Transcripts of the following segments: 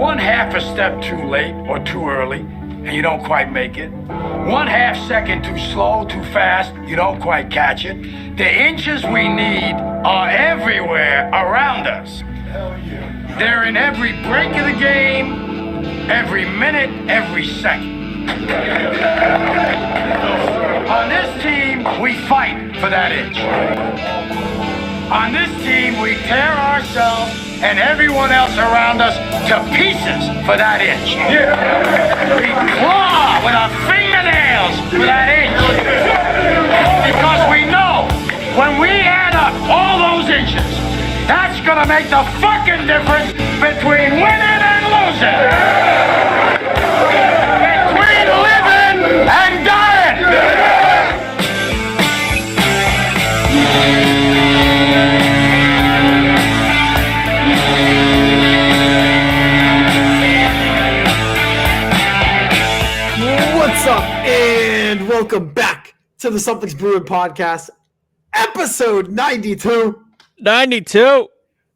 one half a step too late or too early, and you don't quite make it. 1/2 second too slow, too fast, you don't quite catch it. The inches we need are everywhere around us. Hell yeah. They're in every break of the game, every minute, every second. On this team, we fight for that inch. On this team, we tear ourselves and everyone else around us to pieces for that inch. We claw with our fingernails for that inch. Because we know when we add up all those inches, that's gonna make the fucking difference between winning and losing. Between living and dying. What's up, and welcome back to the Something's Bruin podcast, episode 92. 92.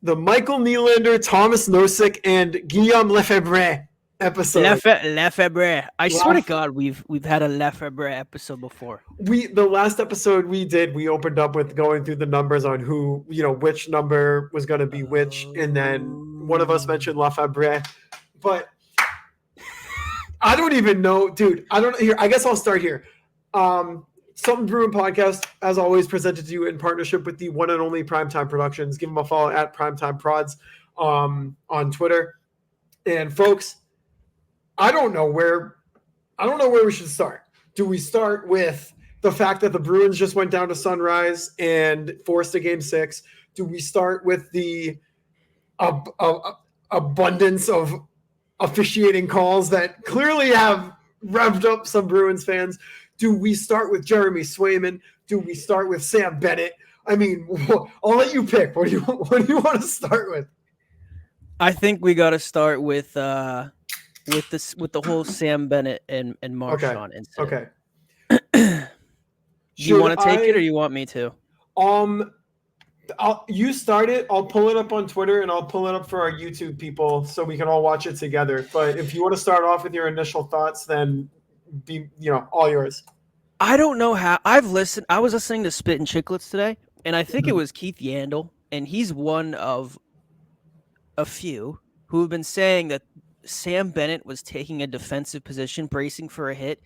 The Michael Nylander, Thomas Nosek, and Guillaume Lefebvre episode. Lefebvre. I swear to God, we've had a Lefebvre episode before. The last episode we opened up with going through the numbers on who, which number was going to be which, and then one of us mentioned Lefebvre, but I don't even know, dude. I guess I'll start here. Something Bruin podcast, as always, presented to you in partnership with the one and only Primetime Productions. Give them a follow at Primetime Prods on Twitter. And folks, I don't know where we should start. Do we start with the fact that the Bruins just went down to Sunrise and forced a Game 6? Do we start with the abundance of officiating calls that clearly have revved up some Bruins fans? Do we start with Jeremy Swayman? Do we start with Sam Bennett? I mean, I'll let you pick. What do you want to start with? I think we got to start with the whole Sam Bennett and Marchand incident. Okay. You want to take it or you want me to? You start it. I'll pull it up on Twitter and I'll pull it up for our YouTube people so we can all watch it together. But if you want to start off with your initial thoughts, then all yours. I don't know how. I was listening to Spit and Chicklets today, and I think it was Keith Yandel, and he's one of a few who have been saying that Sam Bennett was taking a defensive position, bracing for a hit.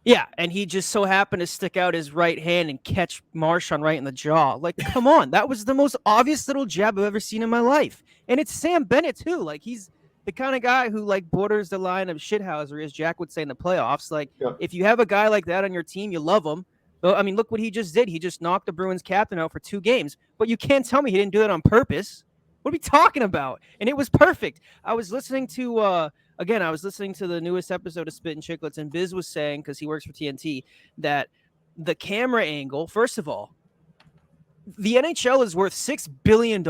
Yeah, and he just so happened to stick out his right hand and catch Marchand right in the jaw. Like, come on, that was the most obvious little jab I've ever seen in my life. And it's Sam Bennett, too. Like, he's the kind of guy who, like, borders the line of shithousery, as Jack would say in the playoffs. Like, If you have a guy like that on your team, you love him. But, I mean, look what he just did. He just knocked the Bruins captain out for 2 games. But you can't tell me he didn't do that on purpose. What are we talking about? And it was perfect. I was listening to the newest episode of Spit and Chicklets, and Biz was saying, because he works for TNT, that the camera angle, first of all, the NHL is worth $6 billion.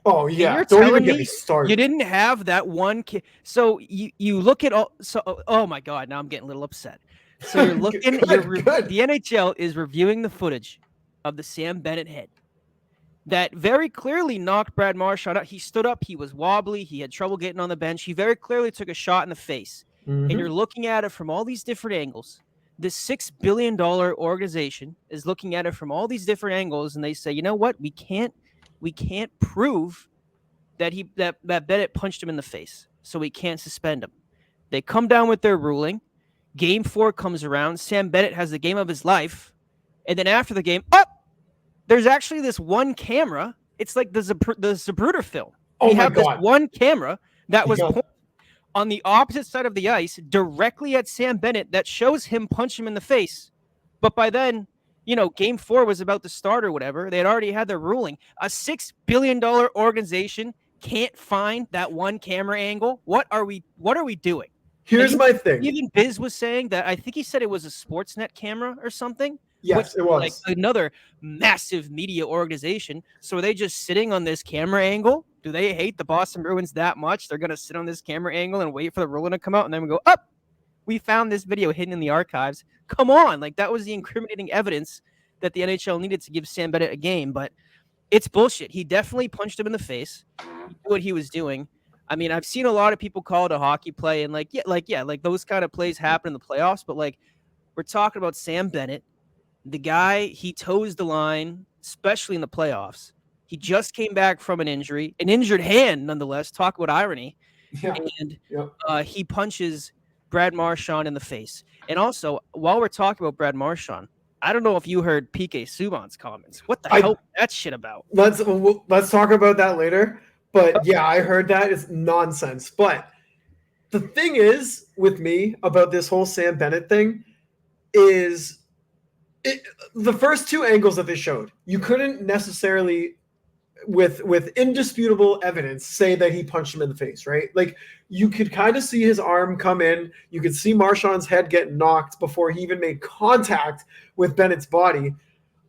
Oh, yeah. Don't even get me started. You didn't have that one. So you look at all. So, oh, my God. Now I'm getting a little upset. So you're looking. The NHL is reviewing the footage of the Sam Bennett hit that very clearly knocked Brad Marchand out. He stood up. He was wobbly. He had trouble getting on the bench. He very clearly took a shot in the face. Mm-hmm. And you're looking at it from all these different angles. This $6 billion organization is looking at it from all these different angles, and they say, you know what? We can't prove that Bennett punched him in the face, so we can't suspend him. They come down with their ruling. Game 4 comes around. Sam Bennett has the game of his life. And then after the game, there's actually this one camera. It's like the Zapruder film. We have this one camera that was pointed on the opposite side of the ice directly at Sam Bennett that shows him punch him in the face. But by then, Game 4 was about to start or whatever. They had already had their ruling. A $6 billion organization can't find that one camera angle. What are we doing? Here's my thing. Even Biz was saying that I think he said it was a Sportsnet camera or something. Yes, it was. Like another massive media organization. So are they just sitting on this camera angle? Do they hate the Boston Bruins that much? They're going to sit on this camera angle and wait for the ruling to come out and then we go, we found this video hidden in the archives. Come on. Like, that was the incriminating evidence that the NHL needed to give Sam Bennett a game. But it's bullshit. He definitely punched him in the face. He knew what he was doing. I mean, I've seen a lot of people call it a hockey play, and like those kind of plays happen in the playoffs. But like, we're talking about Sam Bennett, the guy, he toes the line, especially in the playoffs. He just came back from an injured hand, nonetheless. Talk about irony. Yeah. And he punches Brad Marchand in the face. And also, while we're talking about Brad Marchand, I don't know if you heard PK Subban's comments. What the hell is that shit about? Let's talk about that later. But yeah, I heard that. It's nonsense. But the thing is with me about this whole Sam Bennett thing is the first two angles that they showed, you couldn't necessarily with indisputable evidence say that he punched him in the face, right? Like you could kind of see his arm come in, you could see Marchand's head get knocked before he even made contact with Bennett's body.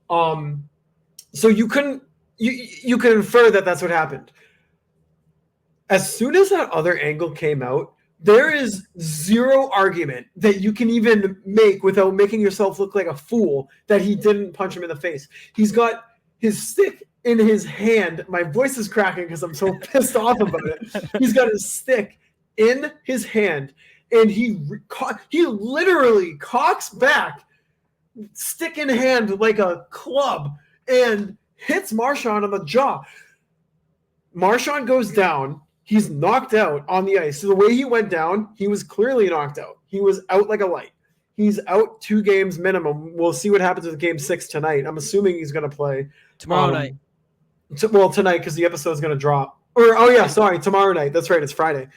So you could infer that that's what happened. As soon as that other angle came out, there is zero argument that you can even make without making yourself look like a fool that he didn't punch him in the face. He's got his stick in his hand. My voice is cracking because I'm so pissed off about it. He's got his stick in his hand, and he literally cocks back, stick in hand like a club, and hits Marchand on the jaw. Marchand goes down. He's knocked out on the ice. So the way he went down, he was clearly knocked out. He was out like a light. He's out 2 games minimum. We'll see what happens with Game 6 tonight. I'm assuming he's going to play. Tomorrow night. Tonight because the episode's going to drop. Tomorrow night. That's right. It's Friday.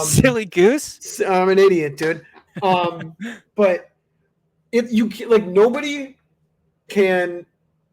Silly goose. I'm an idiot, dude. But nobody can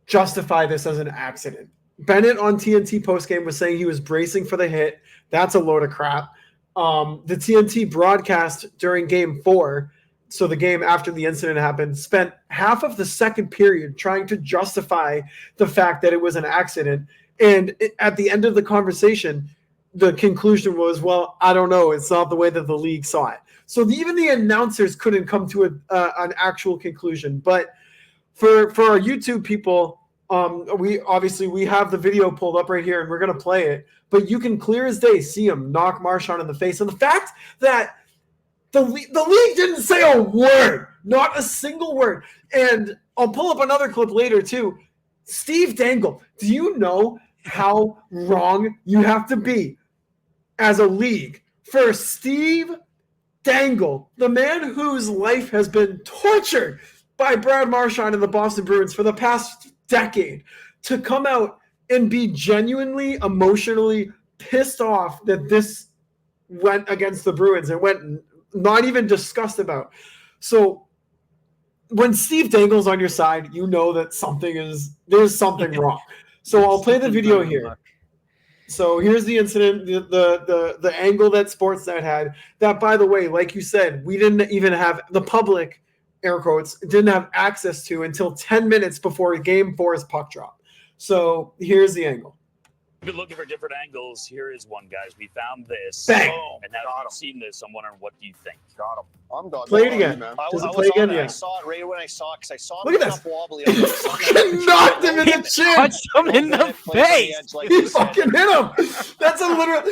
justify this as an accident. Bennett on TNT postgame was saying he was bracing for the hit. That's a load of crap. The TNT broadcast during Game 4, so the game after the incident happened, spent half of the second period trying to justify the fact that it was an accident. And at the end of the conversation, the conclusion was, well, I don't know. It's not the way that the league saw it. So even the announcers couldn't come to an actual conclusion. But for our YouTube people, we have the video pulled up right here and we're going to play it, but you can clear as day see him knock Marchand in the face. And the fact that the league didn't say a word, not a single word. And I'll pull up another clip later too. Steve Dangle, do you know how wrong you have to be as a league for Steve Dangle, the man whose life has been tortured by Brad Marchand and the Boston Bruins for the past decade, to come out and be genuinely emotionally pissed off that this went against the Bruins and went not even discussed about. So when Steve Dangle's on your side, you know that there's something wrong. So I'll play the video here. So here's the incident, the angle that Sportsnet had, that, by the way, like you said, we didn't even have the public, air quotes, didn't have access to until 10 minutes before Game 4's puck drop. So here's the angle. We've been looking for different angles. Here is one, guys. We found this. Bang. And now that you've seen this, I'm wondering, what do you think? Got him. I'm done. Play it again. Does it play again? Yeah. I saw it right when I saw it because I saw him. Look at this. Wobbly. He knocked him in the chin. Punched him in the face. He fucking hit him. That's a literal.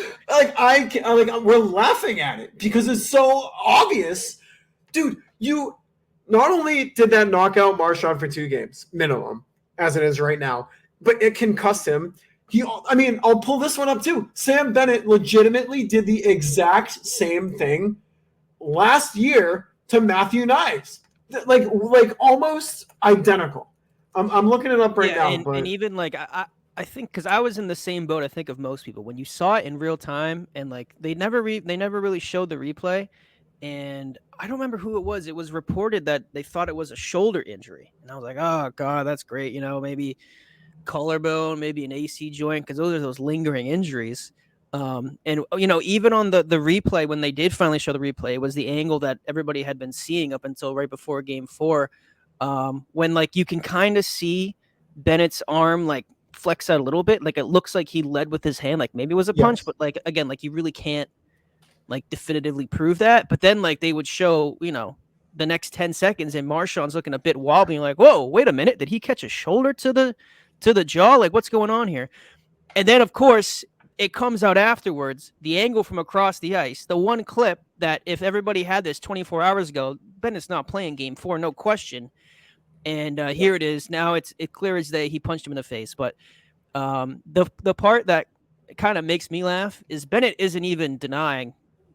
We're laughing at it because it's so obvious, dude. You not only did that knock out Marchand for 2 games minimum, as it is right now, but it concussed him. I'll pull this one up too. Sam Bennett legitimately did the exact same thing last year to Matthew Knies, like almost identical. I'm looking it up right now. And even like I think because I was in the same boat. I think of most people when you saw it in real time, and like they never really showed the replay, and I don't remember who it was. It was reported that they thought it was a shoulder injury, and I was like, oh god, that's great. You know, maybe collarbone, maybe an AC joint, because those are those lingering injuries. And you know, even on the replay, when they did finally show the replay, it was the angle that everybody had been seeing up until right before Game 4, when like you can kind of see Bennett's arm like flex out a little bit, like it looks like he led with his hand, like maybe it was a punch, but like again, like you really can't like definitively prove that. But then like they would show, you know, the next 10 seconds and Marchand's looking a bit wobbly, like, whoa, wait a minute, did he catch a shoulder to the jaw? Like, what's going on here? And then, of course, it comes out afterwards, the angle from across the ice, the one clip that if everybody had this 24 hours ago, Bennett's not playing game 4, no question. And here it is. Now it clear as day he punched him in the face. But the part that kind of makes me laugh is Bennett isn't even denying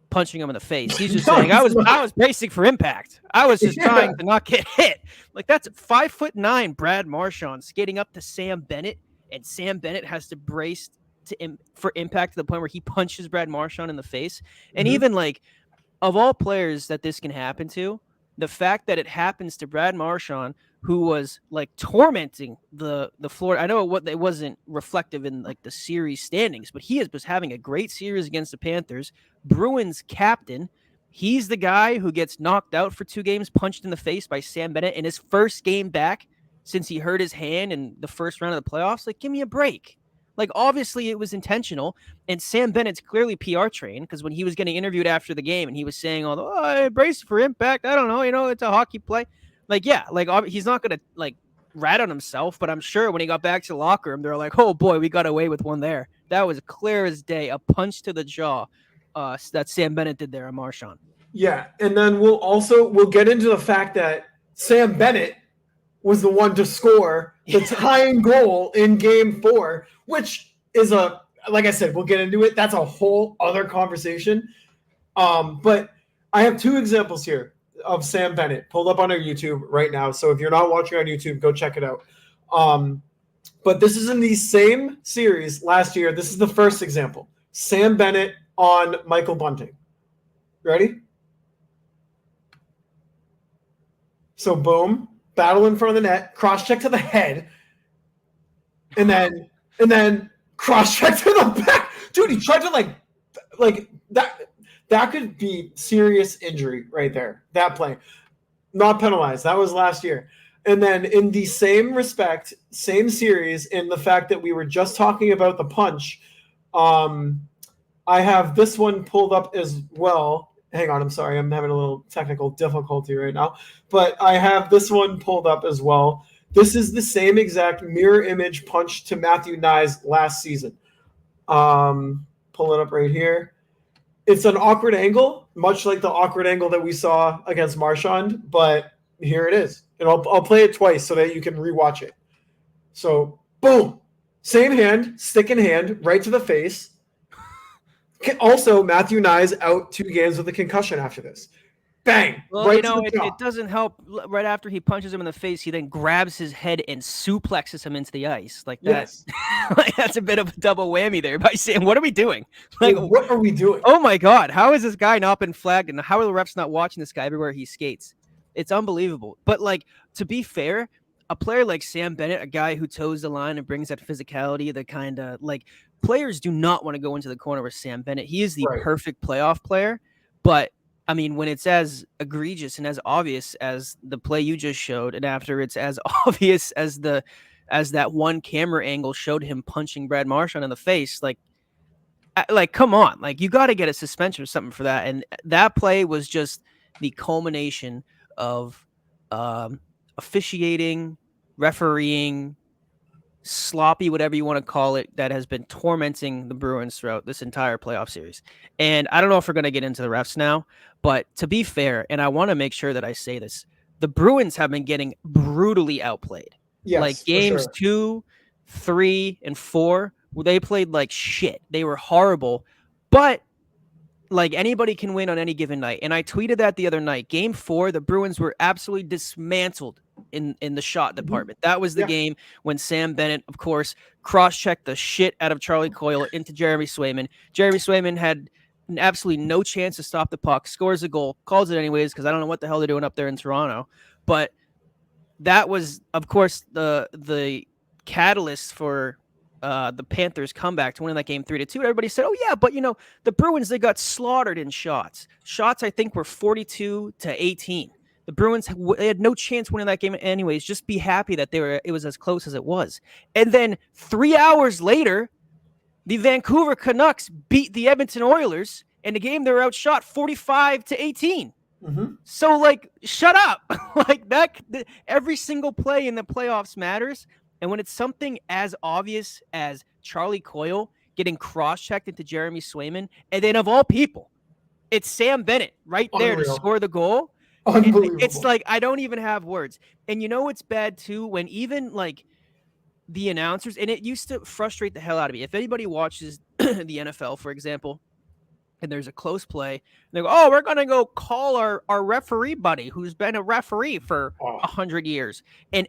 punching him in the face. He's just saying, I was bracing for impact. I was just trying to not get hit. Like, that's 5'9" Brad Marchand skating up to Sam Bennett, and Sam Bennett has to brace for impact to the point where he punches Brad Marchand in the face. And even like, of all players that this can happen to, the fact that it happens to Brad Marchand, who was like tormenting the Florida. I know it wasn't reflective in like the series standings, but he was having a great series against the Panthers. Bruins captain. He's the guy who gets knocked out for 2 games, punched in the face by Sam Bennett in his first game back since he hurt his hand in the first round of the playoffs. Like, give me a break. Like, obviously it was intentional, and Sam Bennett's clearly PR trained, because when he was getting interviewed after the game and he was saying all the, I brace for impact, I don't know, it's a hockey play. Like, yeah, like he's not going to like rat on himself, but I'm sure when he got back to the locker room, they're like, oh boy, we got away with one there. That was clear as day, a punch to the jaw that Sam Bennett did there on Marchand. Yeah, and then we'll get into the fact that Sam Bennett was the one to score the tying goal in game 4, which is like I said, we'll get into it. That's a whole other conversation. But I have 2 examples here of Sam Bennett pulled up on our YouTube right now. So if you're not watching on YouTube, go check it out. But this is in the same series last year. This is the first example. Sam Bennett on Michael Bunting. Ready? So boom, battle in front of the net, cross check to the head, and then cross check to the back. Dude, he tried to like that. That could be serious injury right there. That play, not penalized. That was last year. And then in the same respect, same series, in the fact that we were just talking about the punch, I have this one pulled up as well. Hang on, I'm sorry. I'm having a little technical difficulty right now. But I have this one pulled up as well. This is the same exact mirror image punch to Matthew Nyes last season. Pull it up right here. It's an awkward angle, much like the awkward angle that we saw against Marchand, but here it is. And I'll play it twice so that you can rewatch it. So, boom. Same hand, stick in hand, right to the face. Also, Matthew Nyes out 2 games with a concussion after this. Bang! Well, right it doesn't help. Right after he punches him in the face, he then grabs his head and suplexes him into the ice. Like that. Yes. Like, that's a bit of a double whammy there by saying, what are we doing? Like, what are we doing? Oh my God. How is this guy not been flagged? And how are the refs not watching this guy everywhere he skates? It's unbelievable. But like, to be fair, a player like Sam Bennett, a guy who toes the line and brings that physicality, the kind of like, players do not want to go into the corner with Sam Bennett. He is the perfect playoff player. But I mean, when it's as egregious and as obvious as the play you just showed, and after it's as obvious as that one camera angle showed him punching Brad Marchand in the face, like come on, like you got to get a suspension or something for that. And that play was just the culmination of officiating, refereeing, sloppy, whatever you want to call it, that has been tormenting the Bruins throughout this entire playoff series. And I don't know if we're going to get into the refs now, but to be fair, and I want to make sure that I say this, the Bruins have been getting brutally outplayed. Yes, like games 2, 3, and 4, where they played like shit. They were horrible, but like anybody can win on any given night. And I tweeted that the other night. Game 4, the Bruins were absolutely dismantled in the shot department. That was the game when Sam Bennett, of course, cross-checked the shit out of Charlie Coyle into Jeremy Swayman. Jeremy Swayman had absolutely no chance to stop the puck, scores a goal, calls it anyways, because I don't know what the hell they're doing up there in Toronto. But that was, of course, the catalyst for the Panthers' comeback to winning that game 3-2. Everybody said, oh yeah, but the Bruins, they got slaughtered in shots. Shots, I think, were 42-18. The Bruins, they had no chance winning that game anyways. Just be happy that it was as close as it was. And then 3 hours later, the Vancouver Canucks beat the Edmonton Oilers. In the game, they were outshot 45-18. Mm-hmm. So, like, shut up. Like that, every single play in the playoffs matters. And when it's something as obvious as Charlie Coyle getting cross-checked into Jeremy Swayman, and then of all people, it's Sam Bennett right there to score the goal. Unbelievable. It's like I don't even have words. And you know what's bad too? When even like the announcers, and it used to frustrate the hell out of me. If anybody watches the NFL, for example, and there's a close play, and they go, "Oh, we're gonna go call our referee buddy who's been a referee for 100 years," and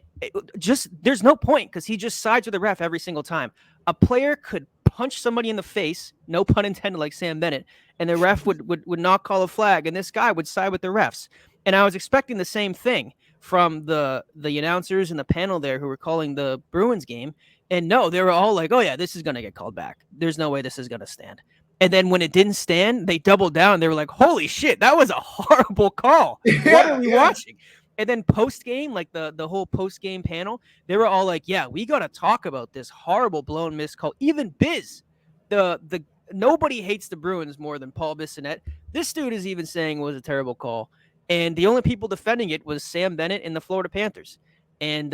just there's no point because he just sides with the ref every single time. A player could punch somebody in the face, no pun intended, like Sam Bennett, and the ref would not call a flag, and this guy would side with the refs. And I was expecting the same thing from the announcers and the panel there who were calling the Bruins game, and no, they were all like, "Oh yeah, this is gonna get called back. There's no way this is gonna stand." And then when it didn't stand, they doubled down. They were like, "Holy shit, that was a horrible call. What are we watching?" And then post game, like the whole post game panel, they were all like, "Yeah, we got to talk about this horrible blown missed call." Even Biz, the nobody hates the Bruins more than Paul Bissonnette. This dude is even saying it was a terrible call, and the only people defending it was Sam Bennett and the Florida Panthers. And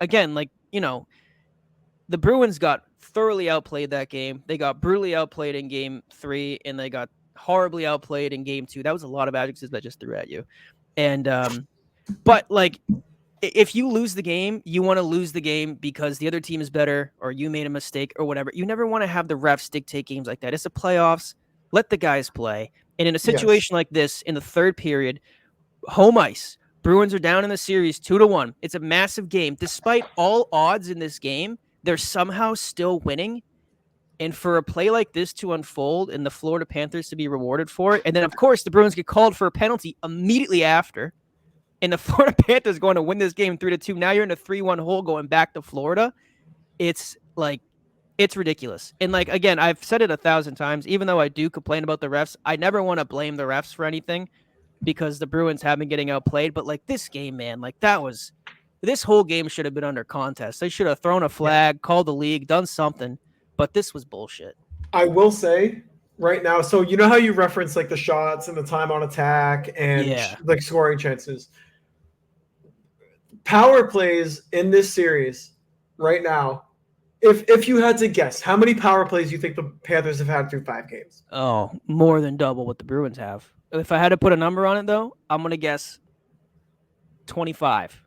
again, like the Bruins got thoroughly outplayed that game. They got brutally outplayed in game 3, and they got horribly outplayed in game 2. That was a lot of adjectives that I just threw at you. And but like, if you lose the game, you want to lose the game because the other team is better or you made a mistake or whatever. You never want to have the refs dictate games like that. It's the playoffs. Let the guys play. And in a situation like this, in the third period, home ice, Bruins are down in the series 2-1. It's a massive game. Despite all odds in this game, they're somehow still winning. And for a play like this to unfold and the Florida Panthers to be rewarded for it, and then, of course, the Bruins get called for a penalty immediately after, and the Florida Panthers going to win this game 3-2. Now you're in a 3-1 hole going back to Florida. It's like, it's ridiculous. And like, again, I've said it 1,000 times, even though I do complain about the refs, I never want to blame the refs for anything because the Bruins have been getting outplayed. But like this game, man, like this whole game should have been under contest. They should have thrown a flag, called the league, done something. But this was bullshit. I will say right now, so you know how you reference like the shots and the time on attack and like scoring chances. Power plays in this series right now, if you had to guess, how many power plays do you think the Panthers have had through 5 games? Oh, more than double what the Bruins have. If I had to put a number on it, though, I'm going to guess 25.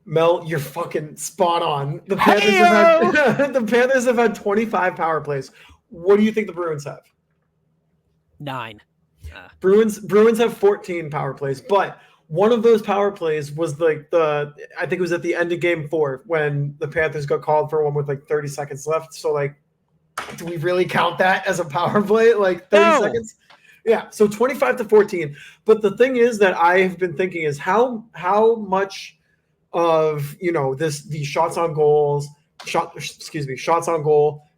Mel, you're fucking spot on. The Panthers have had 25 power plays. What do you think the Bruins have? 9. Bruins have 14 power plays, but one of those power plays was like I think it was at the end of game 4 when the Panthers got called for one with like 30 seconds left. So like, do we really count that as a power play? Like 30 seconds? Yeah. So 25-14. But the thing is that I have been thinking is how much of these shots on goal,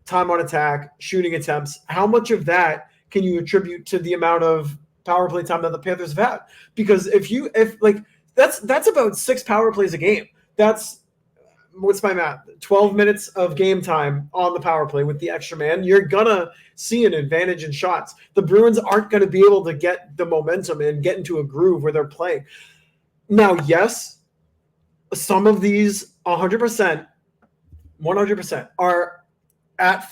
time on attack, shooting attempts, how much of that can you attribute to the amount of power play time that the Panthers have had? Because if that's about 6 power plays a game. That's, what's my math? 12 minutes of game time on the power play with the extra man. You're gonna see an advantage in shots. The Bruins aren't going to be able to get the momentum and get into a groove where they're playing. Now, yes, some of these 100% are at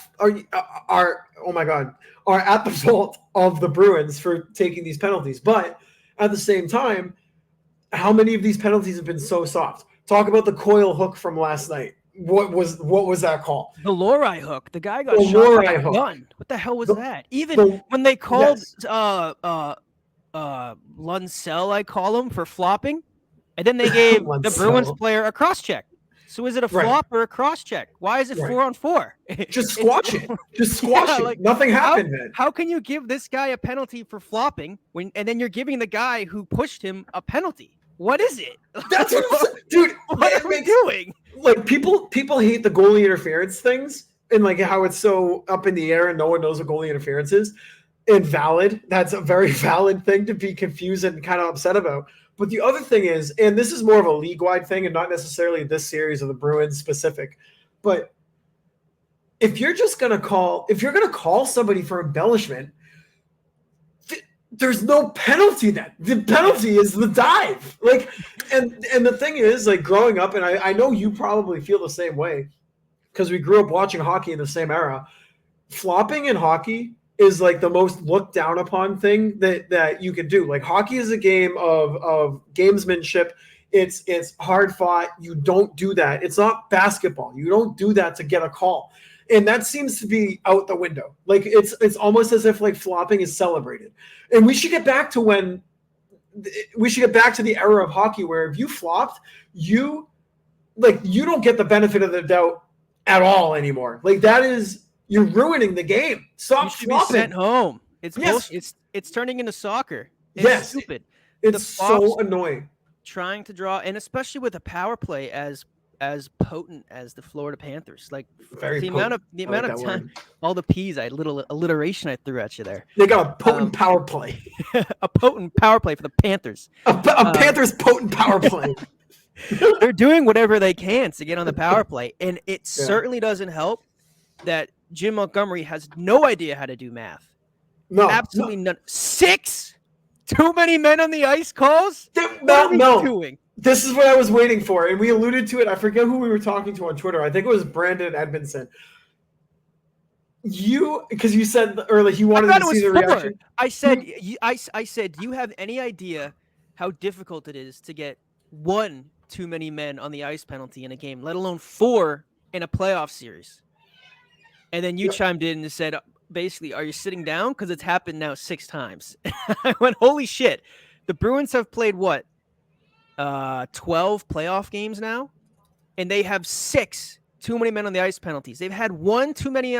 the fault of the Bruins for taking these penalties. But at the same time, how many of these penalties have been so soft? Talk about the Coyle hook from last night. What was that call? The Lorei hook. The guy got shot by a gun. What the hell was that? Even when they called Lunsell, I call him, for flopping, and then they gave the Bruins player a cross check. So is it a flop or a cross check? Why is it 4-on-4? Just squash it. Just squash it. Like, nothing happened, man. How can you give this guy a penalty for flopping and then you're giving the guy who pushed him a penalty? What is it? That's what I'm saying. Dude, what are we doing? Like people hate the goalie interference things and like how it's so up in the air and no one knows what goalie interference is. Invalid. That's a very valid thing to be confused and kind of upset about. But the other thing is, and this is more of a league-wide thing and not necessarily this series of the Bruins specific, but if you're going to call somebody for embellishment, there's no penalty then. The penalty is the dive. Like, and the thing is, like, growing up, and I know you probably feel the same way because we grew up watching hockey in the same era. flopping in hockey is like the most looked down upon thing that you can do. Like hockey is a game of gamesmanship. It's hard fought. You don't do that. It's not basketball. You don't do that to get a call. And that seems to be out the window. Like it's almost as if like flopping is celebrated. And we should get back to the era of hockey where if you flopped, you don't get the benefit of the doubt at all anymore. Like you're ruining the game. Stop flopping. Be sent home. It's bullshit. It's turning into soccer. It's stupid. It's so annoying. Trying to draw, and especially with a power play as potent as the Florida Panthers. Like the amount of time, all the P's, little alliteration I threw at you there. They got a potent power play. A potent power play for the Panthers. A Panthers potent power play. They're doing whatever they can to get on the power play, and it certainly doesn't help that Jim Montgomery has no idea how to do math. No, absolutely none. 6 too many men on the ice calls. Doing? This is what I was waiting for, and we alluded to it. I forget who we were talking to on Twitter. I think it was Brandon Edmondson. Because you said earlier you wanted to see the reaction. I said, do you have any idea how difficult it is to get 1 too many men on the ice penalty in a game, let alone 4 in a playoff series? And then you chimed in and said, basically, are you sitting down? Because it's happened now 6 times. I went, holy shit. The Bruins have played what? 12 playoff games now, and they have 6 too many men on the ice penalties. They've had 1 too many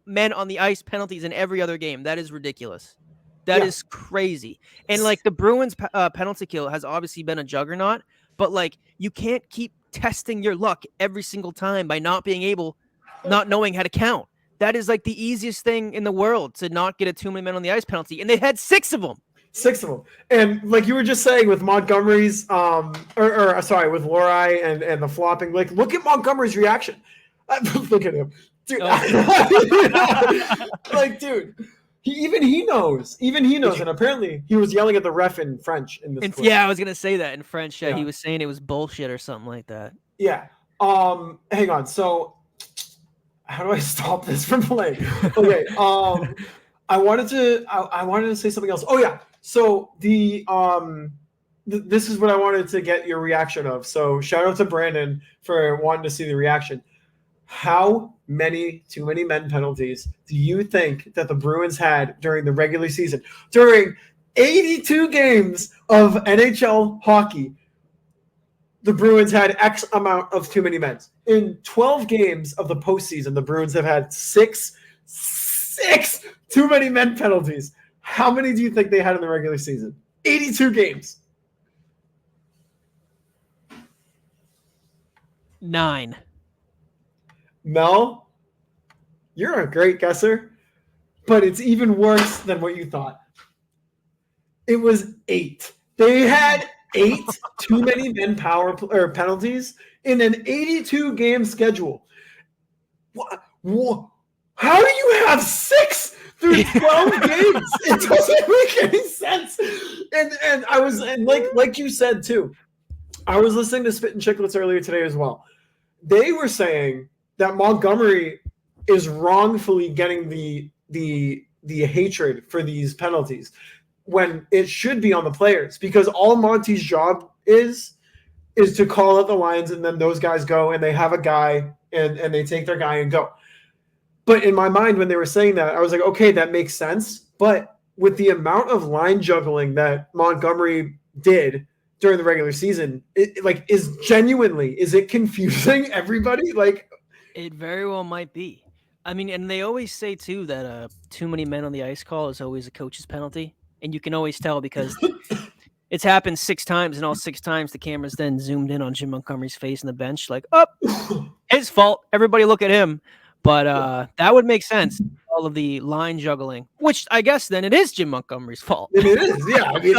men on the ice penalties in every other game. That is ridiculous. That is crazy. And like the Bruins penalty kill has obviously been a juggernaut, but like you can't keep testing your luck every single time by not knowing how to count. That is like the easiest thing in the world to not get a too many men on the ice penalty, and they had 6 of them. 6 of them. And like you were just saying with Montgomery's, with Lorai and the flopping, like look at Montgomery's reaction. Look at him. Dude. Like, dude, he knows. And apparently he was yelling at the ref in French in this clip. Yeah, I was going to say that in French. Yeah, he was saying it was bullshit or something like that. Yeah. Hang on. So how do I stop this from playing? Okay. I wanted to say something else. Oh yeah. So this is what I wanted to get your reaction of. So shout out to Brandon for wanting to see the reaction. How many too many men penalties do you think that the Bruins had during the regular season? During 82 games of NHL hockey, the Bruins had X amount of too many men. In 12 games of the postseason, the Bruins have had six too many men penalties. How many do you think they had in the regular season? 82 games. 9. Mel, you're a great guesser, but it's even worse than what you thought. It was 8. They had 8 too many men penalties in an 82 game schedule. How do you have 6 through 12 games? It doesn't make any sense. And I was like you said too. I was listening to Spit and Chicklets earlier today as well. They were saying that Montgomery is wrongfully getting the hatred for these penalties when it should be on the players, because all Monty's job is to call out the lines, and then those guys go and they have a guy and they take their guy and go. But in my mind, when they were saying that, I was like, okay, that makes sense. But with the amount of line juggling that Montgomery did during the regular season, is it confusing everybody? Like, it very well might be. I mean, and they always say too that too many men on the ice call is always a coach's penalty, and you can always tell because it's happened 6 times, and all 6 times the cameras then zoomed in on Jim Montgomery's face on the bench, like, his fault. Everybody look at him. But that would make sense. All of the line juggling, which I guess then it is Jim Montgomery's fault. It is, yeah. I mean,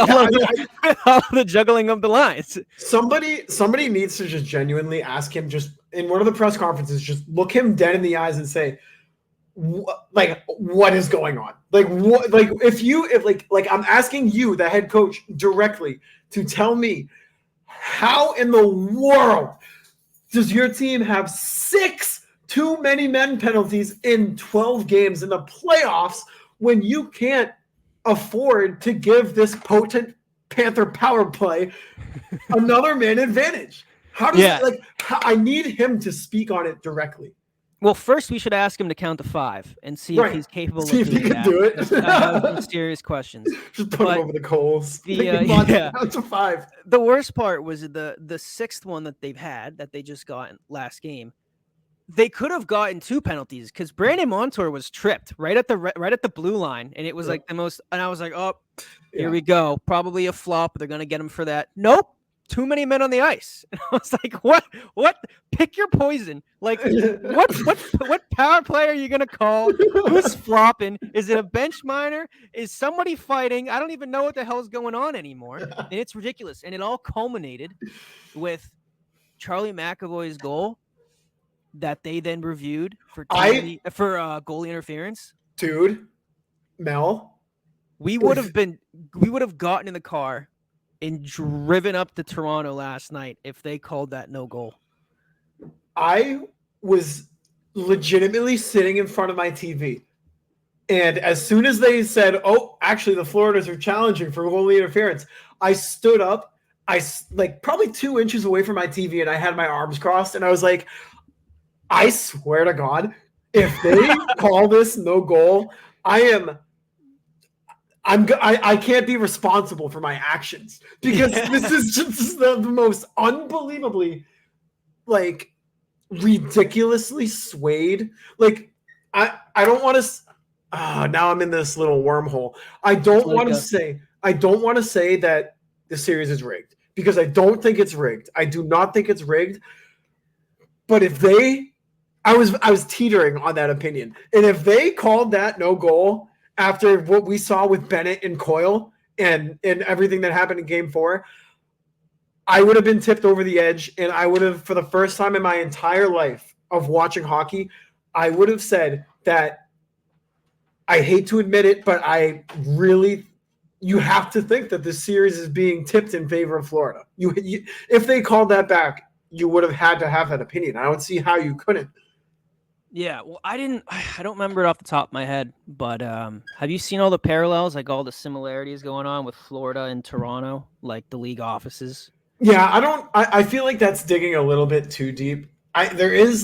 all the juggling of the lines. Somebody needs to just genuinely ask him, just in one of the press conferences, just look him dead in the eyes and say, what is going on? Like, what? Like, if I'm asking you, the head coach, directly to tell me, how in the world does your team have 6 too many men penalties in 12 games in the playoffs when you can't afford to give this potent Panther power play another man advantage. How does it, like, I need him to speak on it directly. Well, first we should ask him to count to 5 and see if he's capable of doing that. Do it. I have some serious questions. Just put him over the coals. Count to 5. The worst part was the 6th one that they've had that they just got last game. They could have gotten 2 penalties because Brandon Montour was tripped right at the blue line, and it was like the most. And I was like, oh, here we go, probably a flop. They're gonna get him for that. Nope. Too many men on the ice. And I was like, what? Pick your poison. Like, what power play are you going to call? Who's flopping? Is it a bench minor? Is somebody fighting? I don't even know what the hell is going on anymore. And it's ridiculous. And it all culminated with Charlie McAvoy's goal that they then reviewed for goalie interference. Dude, Mel. We would have gotten in the car and driven up to Toronto last night if they called that no goal. I was legitimately sitting in front of my TV. And as soon as they said, oh, actually the Floridas are challenging for goalie interference, I stood up. I probably 2 inches away from my TV, and I had my arms crossed. And I was like, I swear to God, if they call this no goal, I can't be responsible for my actions because this is just the most unbelievably, like, ridiculously swayed. Like, I don't want to. Now I'm in this little wormhole. I don't want to say that the series is rigged because I don't think it's rigged. I do not think it's rigged. But if I was teetering on that opinion, and if they called that no goal after what we saw with Bennett and Coyle and everything that happened in Game 4, I would have been tipped over the edge, and I would have, for the first time in my entire life of watching hockey, I would have said that I hate to admit it, but you have to think that this series is being tipped in favor of Florida. If they called that back, you would have had to have that opinion. I don't see how you couldn't. Yeah, well, I don't remember it off the top of my head, but have you seen all the parallels, like all the similarities going on with Florida and Toronto, like the league offices? Yeah, I feel like that's digging a little bit too deep. It's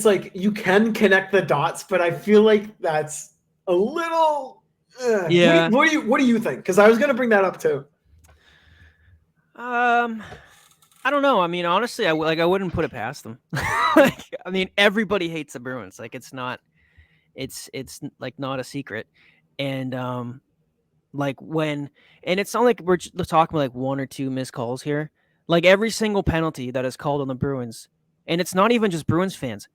like you can connect the dots, but I feel like that's a little. Yeah. What do you think? Because I was going to bring that up too. I don't know. I mean, honestly, I wouldn't put it past them. I mean, everybody hates the Bruins. Like, it's like not a secret. And and it's not like we're talking like 1 or 2 missed calls here. Like, every single penalty that is called on the Bruins, and it's not even just Bruins fans,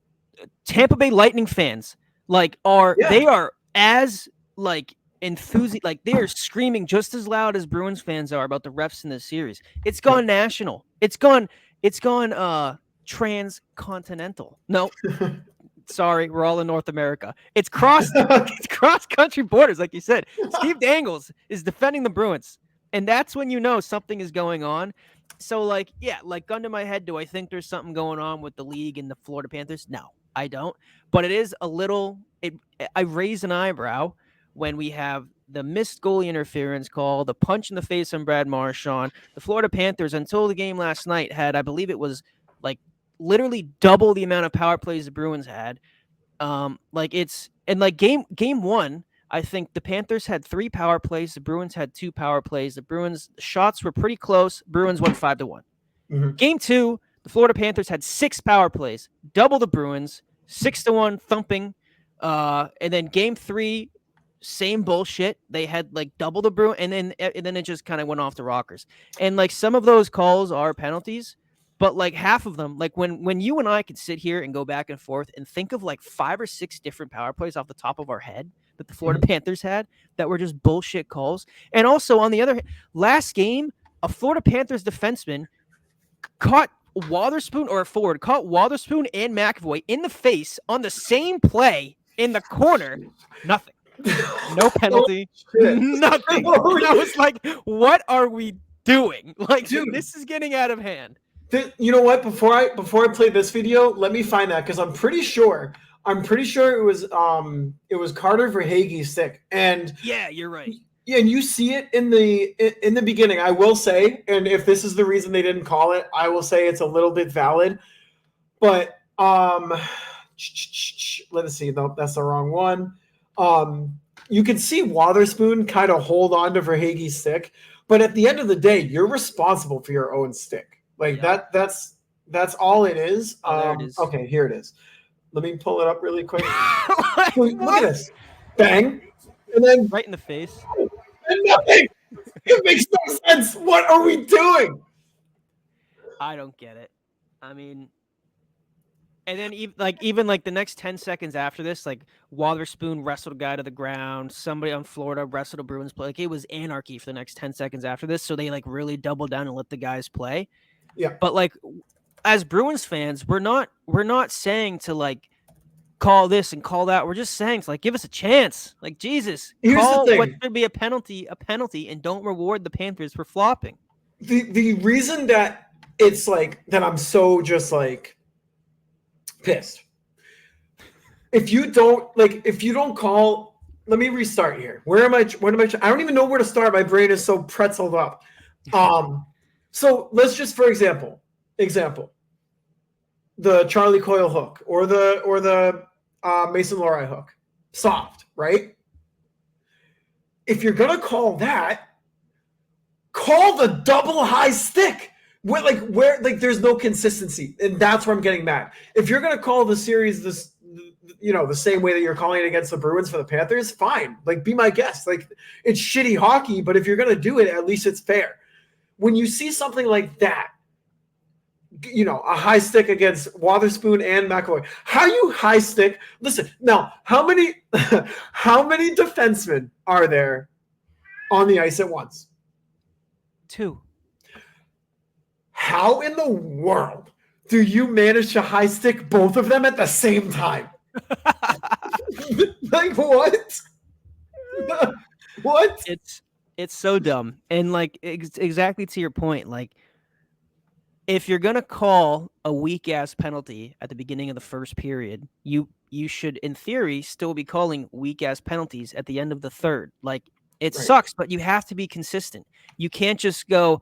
Tampa Bay Lightning fans, they are as like enthusiastic, like they are screaming just as loud as Bruins fans are about the refs in this series. It's gone national. It's gone transcontinental. No, sorry, we're all in North America. It's cross country borders, like you said. Steve Dangles is defending the Bruins, and that's when you know something is going on. So, gun to my head, do I think there's something going on with the league and the Florida Panthers? No, I don't. But it is a little. I raise an eyebrow when we have the missed goalie interference call, the punch in the face on Brad Marchand. The Florida Panthers, until the game last night, had, I believe it was like literally double the amount of power plays the Bruins had. Game 1, I think the Panthers had 3 power plays. The Bruins had 2 power plays. The Bruins shots were pretty close. Bruins won 5-1. Mm-hmm. Game 2, the Florida Panthers had 6 power plays, double the Bruins, 6-1 thumping. And then Game 3, same bullshit. They had like double the Bruins, and then it just kind of went off the rockers. And like some of those calls are penalties, but like half of them, like when you and I could sit here and go back and forth and think of like 5 or 6 different power plays off the top of our head that the Florida Panthers had that were just bullshit calls. And also on the other hand, last game, a Florida Panthers defenseman caught Wotherspoon, or a forward, caught Wotherspoon and McAvoy in the face on the same play in the corner. Nothing. No penalty. Nothing. And I was like, what are we doing? Like, dude, this is getting out of hand. You know what? Before I play this video, let me find that because I'm pretty sure it was Carter Verhaeghe's stick. And yeah, you're right. Yeah, and you see it in the beginning. I will say, and if this is the reason they didn't call it, I will say it's a little bit valid. But let's see. No, that's the wrong one. You can see Wotherspoon kind of hold on to Verhaeghe's stick, but at the end of the day, you're responsible for your own stick. Like that's all it is. There it is. Okay, here it is. Let me pull it up really quick. Look at this. Bang. And then right in the face. And nothing. It makes no sense. What are we doing? I don't get it. I mean, and then even the next 10 seconds after this, like Wotherspoon wrestled a guy to the ground. Somebody on Florida wrestled a Bruins play. Like it was anarchy for the next 10 seconds after this. So they like really doubled down and let the guys play. Yeah. But like as Bruins fans, we're not saying to like call this and call that. We're just saying to like give us a chance. Like Jesus, call what should be a penalty, and don't reward the Panthers for flopping. The reason that it's like that I'm so just like pissed. If you don't call, let me restart here. Where am I? I don't even know where to start. My brain is so pretzeled up. So let's just, for example, the Charlie Coyle hook or the Mason Lohrei hook, soft, right? If you're gonna call that, call the double high stick. Where there's no consistency, and that's where I'm getting mad. If you're gonna call the series the same way that you're calling it against the Bruins for the Panthers, fine. Like, be my guest. Like, it's shitty hockey, but if you're gonna do it, at least it's fair. When you see something like that, a high stick against Wotherspoon and McAvoy, how you high stick? Listen, now how many defensemen are there on the ice at once? 2. How in the world do you manage to high stick both of them at the same time? Like what? What? It's so dumb. And like exactly to your point, like if you're gonna call a weak ass penalty at the beginning of the first period, you should in theory still be calling weak ass penalties at the end of the third. Like it sucks, but you have to be consistent. You can't just go,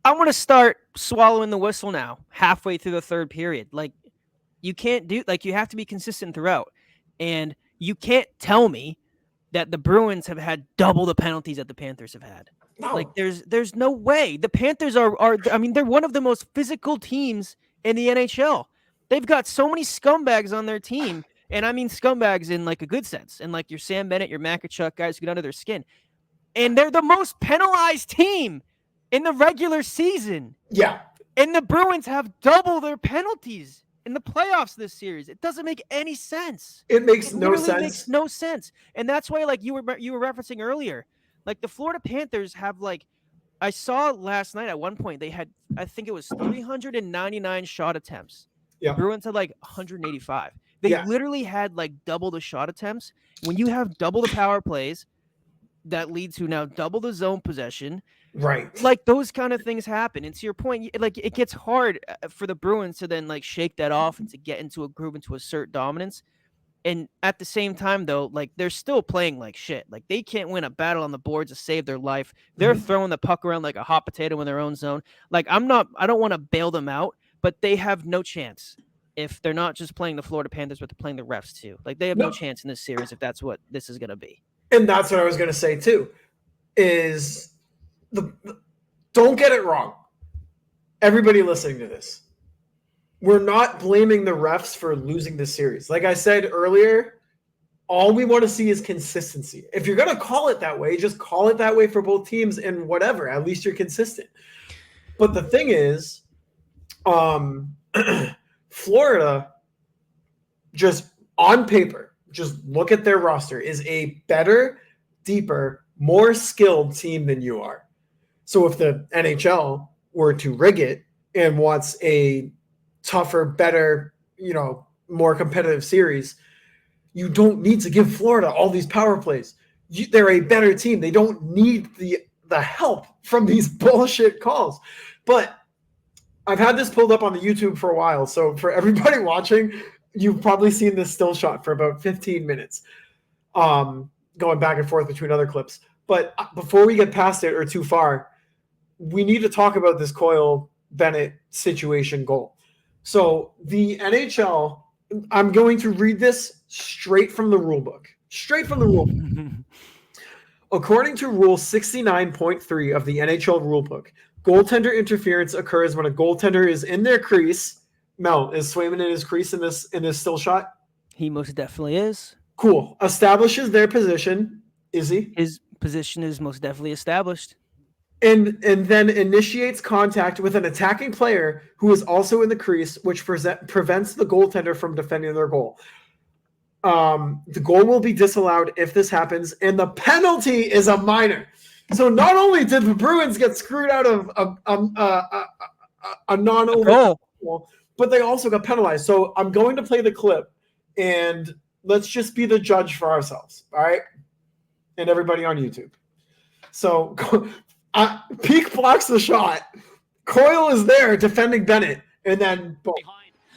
I want to start swallowing the whistle now halfway through the third period. Like you can't do, like you have to be consistent throughout. And you can't tell me that the Bruins have had double the penalties that the Panthers have had. No. Like there's no way. The Panthers are I mean, they're one of the most physical teams in the NHL. They've got so many scumbags on their team. And I mean scumbags in like a good sense. And like your Sam Bennett, your Makachuk, guys who get under their skin. And they're the most penalized team in the regular season. Yeah. And the Bruins have double their penalties in the playoffs this series. It doesn't make any sense. It makes no sense. Makes no sense. And that's why, like you were referencing earlier, like the Florida Panthers have like, I saw last night at one point they had, I think it was 399 shot attempts. Yeah. The Bruins had like 185. They literally had like double the shot attempts. When you have double the power plays, that leads to now double the zone possession. Right. Like those kind of things happen. And to your point, like it gets hard for the Bruins to then like shake that off and to get into a groove and to assert dominance. And at the same time, though, like they're still playing like shit. Like they can't win a battle on the boards to save their life. They're throwing the puck around like a hot potato in their own zone. Like I don't want to bail them out, but they have no chance if they're not just playing the Florida Panthers, but they're playing the refs too. Like they have no chance in this series if that's what this is going to be. And that's what I was going to say too, is don't get it wrong. Everybody listening to this, we're not blaming the refs for losing the series. Like I said earlier, all we want to see is consistency. If you're going to call it that way, just call it that way for both teams and whatever. At least you're consistent. But the thing is, Florida, just on paper, just look at their roster, is a better, deeper, more skilled team than you are. So if the NHL were to rig it and wants a tougher, better, more competitive series, you don't need to give Florida all these power plays. They're a better team. They don't need the help from these bullshit calls. But I've had this pulled up on the YouTube for a while. So for everybody watching, you've probably seen this still shot for about 15 minutes, going back and forth between other clips. But before we get past it or too far, we need to talk about this Coyle Bennett situation goal. So the NHL, I'm going to read this straight from the rule book. Straight from the rule book. According to Rule 69.3 of the NHL rulebook, goaltender interference occurs when a goaltender is in their crease. Mel, is Swayman in his crease in this still shot? He most definitely is. Cool. Establishes their position. Is he? His position is most definitely established. And then initiates contact with an attacking player who is also in the crease, which prevents the goaltender from defending their goal. The goal will be disallowed if this happens, and the penalty is a minor. So not only did the Bruins get screwed out of a non-over goal, but they also got penalized. So I'm going to play the clip, and let's just be the judge for ourselves, all right? And everybody on YouTube. So Peak blocks the shot. Coyle is there defending Bennett, and then boom.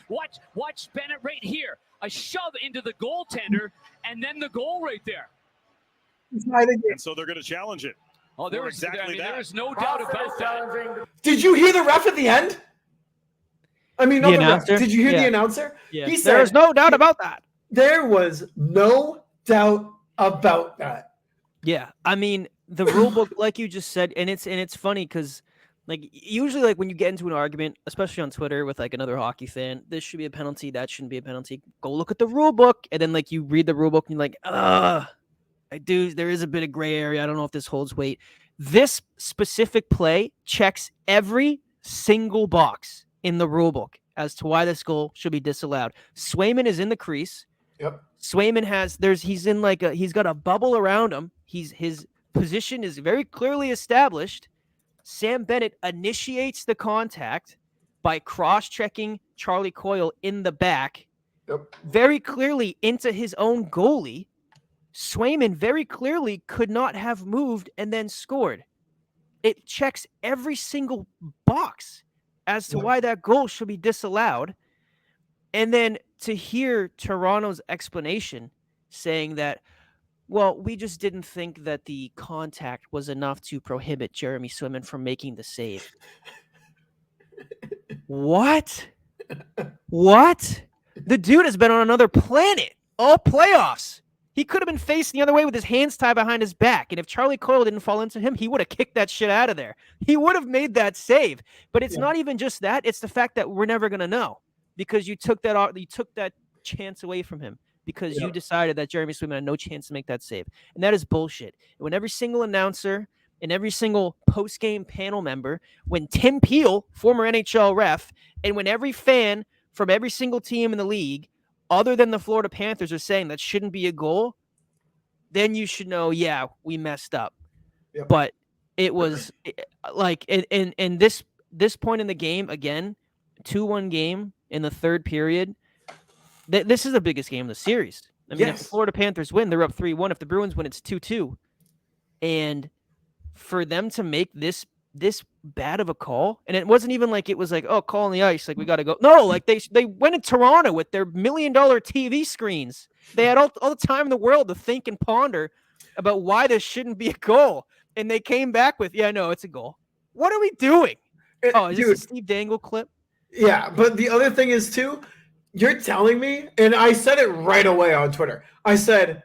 Watch Bennett right here. A shove into the goaltender, and then the goal right there. And so they're going to challenge it. Oh, there was no doubt about that. Did you hear the ref at the end? I mean, the announcer? Did you hear the announcer? Yeah. He said, there's no doubt about that. There was no doubt about that. Yeah, I mean, the rule book, like you just said, and it's funny because, like, usually, like, when you get into an argument, especially on Twitter with, like, another hockey fan, this should be a penalty, that shouldn't be a penalty. Go look at the rule book, and then, like, you read the rule book, and you're like, there is a bit of gray area. I don't know if this holds weight. This specific play checks every single box in the rule book as to why this goal should be disallowed. Swayman is in the crease. Yep. Swayman he's got a bubble around him. His position is very clearly established. Sam Bennett initiates the contact by cross-checking Charlie Coyle in the back, very clearly into his own goalie. Swayman very clearly could not have moved and then scored. It checks every single box as to why that goal should be disallowed. And then to hear Toronto's explanation saying that, well, we just didn't think that the contact was enough to prohibit Jeremy Swayman from making the save. What? What? The dude has been on another planet all playoffs. He could have been facing the other way with his hands tied behind his back. And if Charlie Coyle didn't fall into him, he would have kicked that shit out of there. He would have made that save. But it's not even just that. It's the fact that we're never going to know because you took that chance away from him. Because you decided that Jeremy Swayman had no chance to make that save. And that is bullshit. When every single announcer and every single post-game panel member, when Tim Peel, former NHL ref, and when every fan from every single team in the league, other than the Florida Panthers, are saying that shouldn't be a goal, then you should know, we messed up. Yep. But it was like, in this point in the game, again, 2-1 game in the third period, this is the biggest game of the series. I mean, if the Florida Panthers win, they're up 3-1. If the Bruins win, it's 2-2. And for them to make this bad of a call, and it wasn't even like it was like, oh, call on the ice, like we got to go. No, like they went in Toronto with their $1 million TV screens. They had all the time in the world to think and ponder about why this shouldn't be a goal. And they came back with, no, it's a goal. What are we doing? Is this a Steve Dangle clip? Yeah, but the other thing is, too, you're telling me, and I said it right away on Twitter. I said,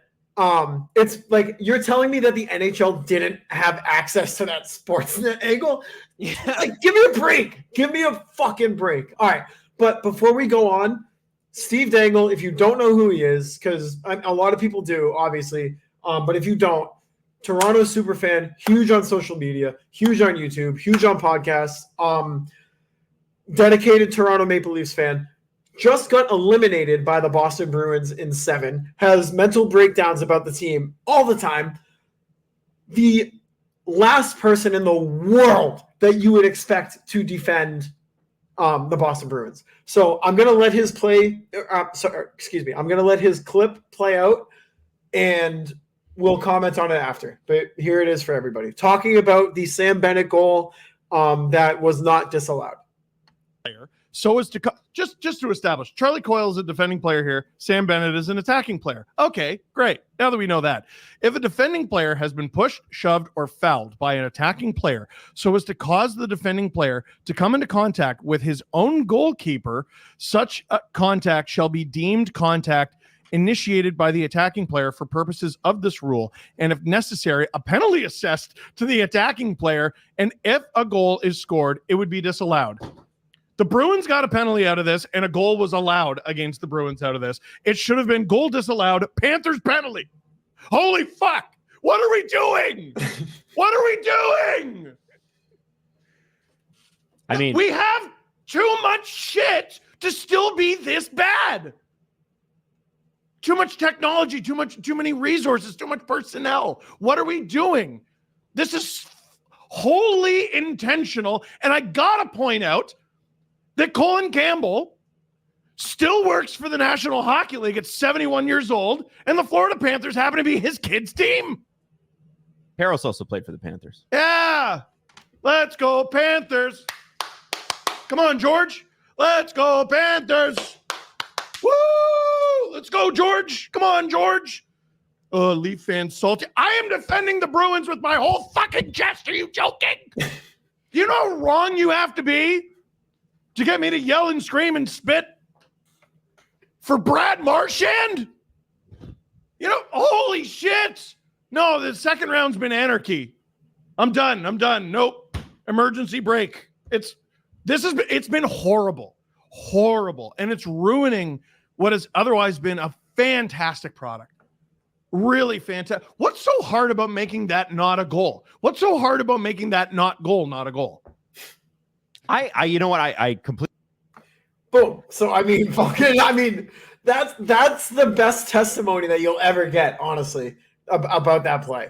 it's like you're telling me that the NHL didn't have access to that Sportsnet angle. Yeah. Like, give me a break. Give me a fucking break. All right, but before we go on, Steve Dangle, if you don't know who he is, because a lot of people do, obviously, but if you don't, Toronto superfan, huge on social media, huge on YouTube, huge on podcasts, dedicated Toronto Maple Leafs fan. Just got eliminated by the Boston Bruins in 7, has mental breakdowns about the team all the time. The last person in the world that you would expect to defend the Boston Bruins. So I'm going to let his I'm going to let his clip play out, and we'll comment on it after. But here it is for everybody. Talking about the Sam Bennett goal that was not disallowed. player, so as to just to establish Charlie Coyle is a defending player here, Sam Bennett is an attacking player. Okay, great. Now that we know that, if a defending player has been pushed, shoved, or fouled by an attacking player so as to cause the defending player to come into contact with his own goalkeeper, such contact shall be deemed contact initiated by the attacking player for purposes of this rule, and if necessary, a penalty assessed to the attacking player, and if a goal is scored, it would be disallowed. The Bruins got a penalty out of this, and a goal was allowed against the Bruins out of this. It should have been goal disallowed, Panthers penalty. Holy fuck! What are we doing? What are we doing? I mean, we have too much shit to still be this bad. Too much technology, too many resources, too much personnel. What are we doing? This is wholly intentional. And I gotta point out that Colin Campbell still works for the National Hockey League at 71 years old, and the Florida Panthers happen to be his kid's team. Harris also played for the Panthers. Yeah. Let's go Panthers. Come on, George. Let's go Panthers. Woo! Let's go, George. Come on, George. Oh, Leaf fans salty. I am defending the Bruins with my whole fucking chest. Are you joking? You know how wrong you have to be to get me to yell and scream and spit for Brad Marchand? You know, holy shit. No, the second round's been anarchy. I'm done. Nope. Emergency break. It's been horrible. And it's ruining what has otherwise been a fantastic product. Really fantastic. What's so hard about making that not a goal? What's so hard about making that not a goal? I you know what? I completely. Boom. So I mean, that's the best testimony that you'll ever get, honestly, about that play.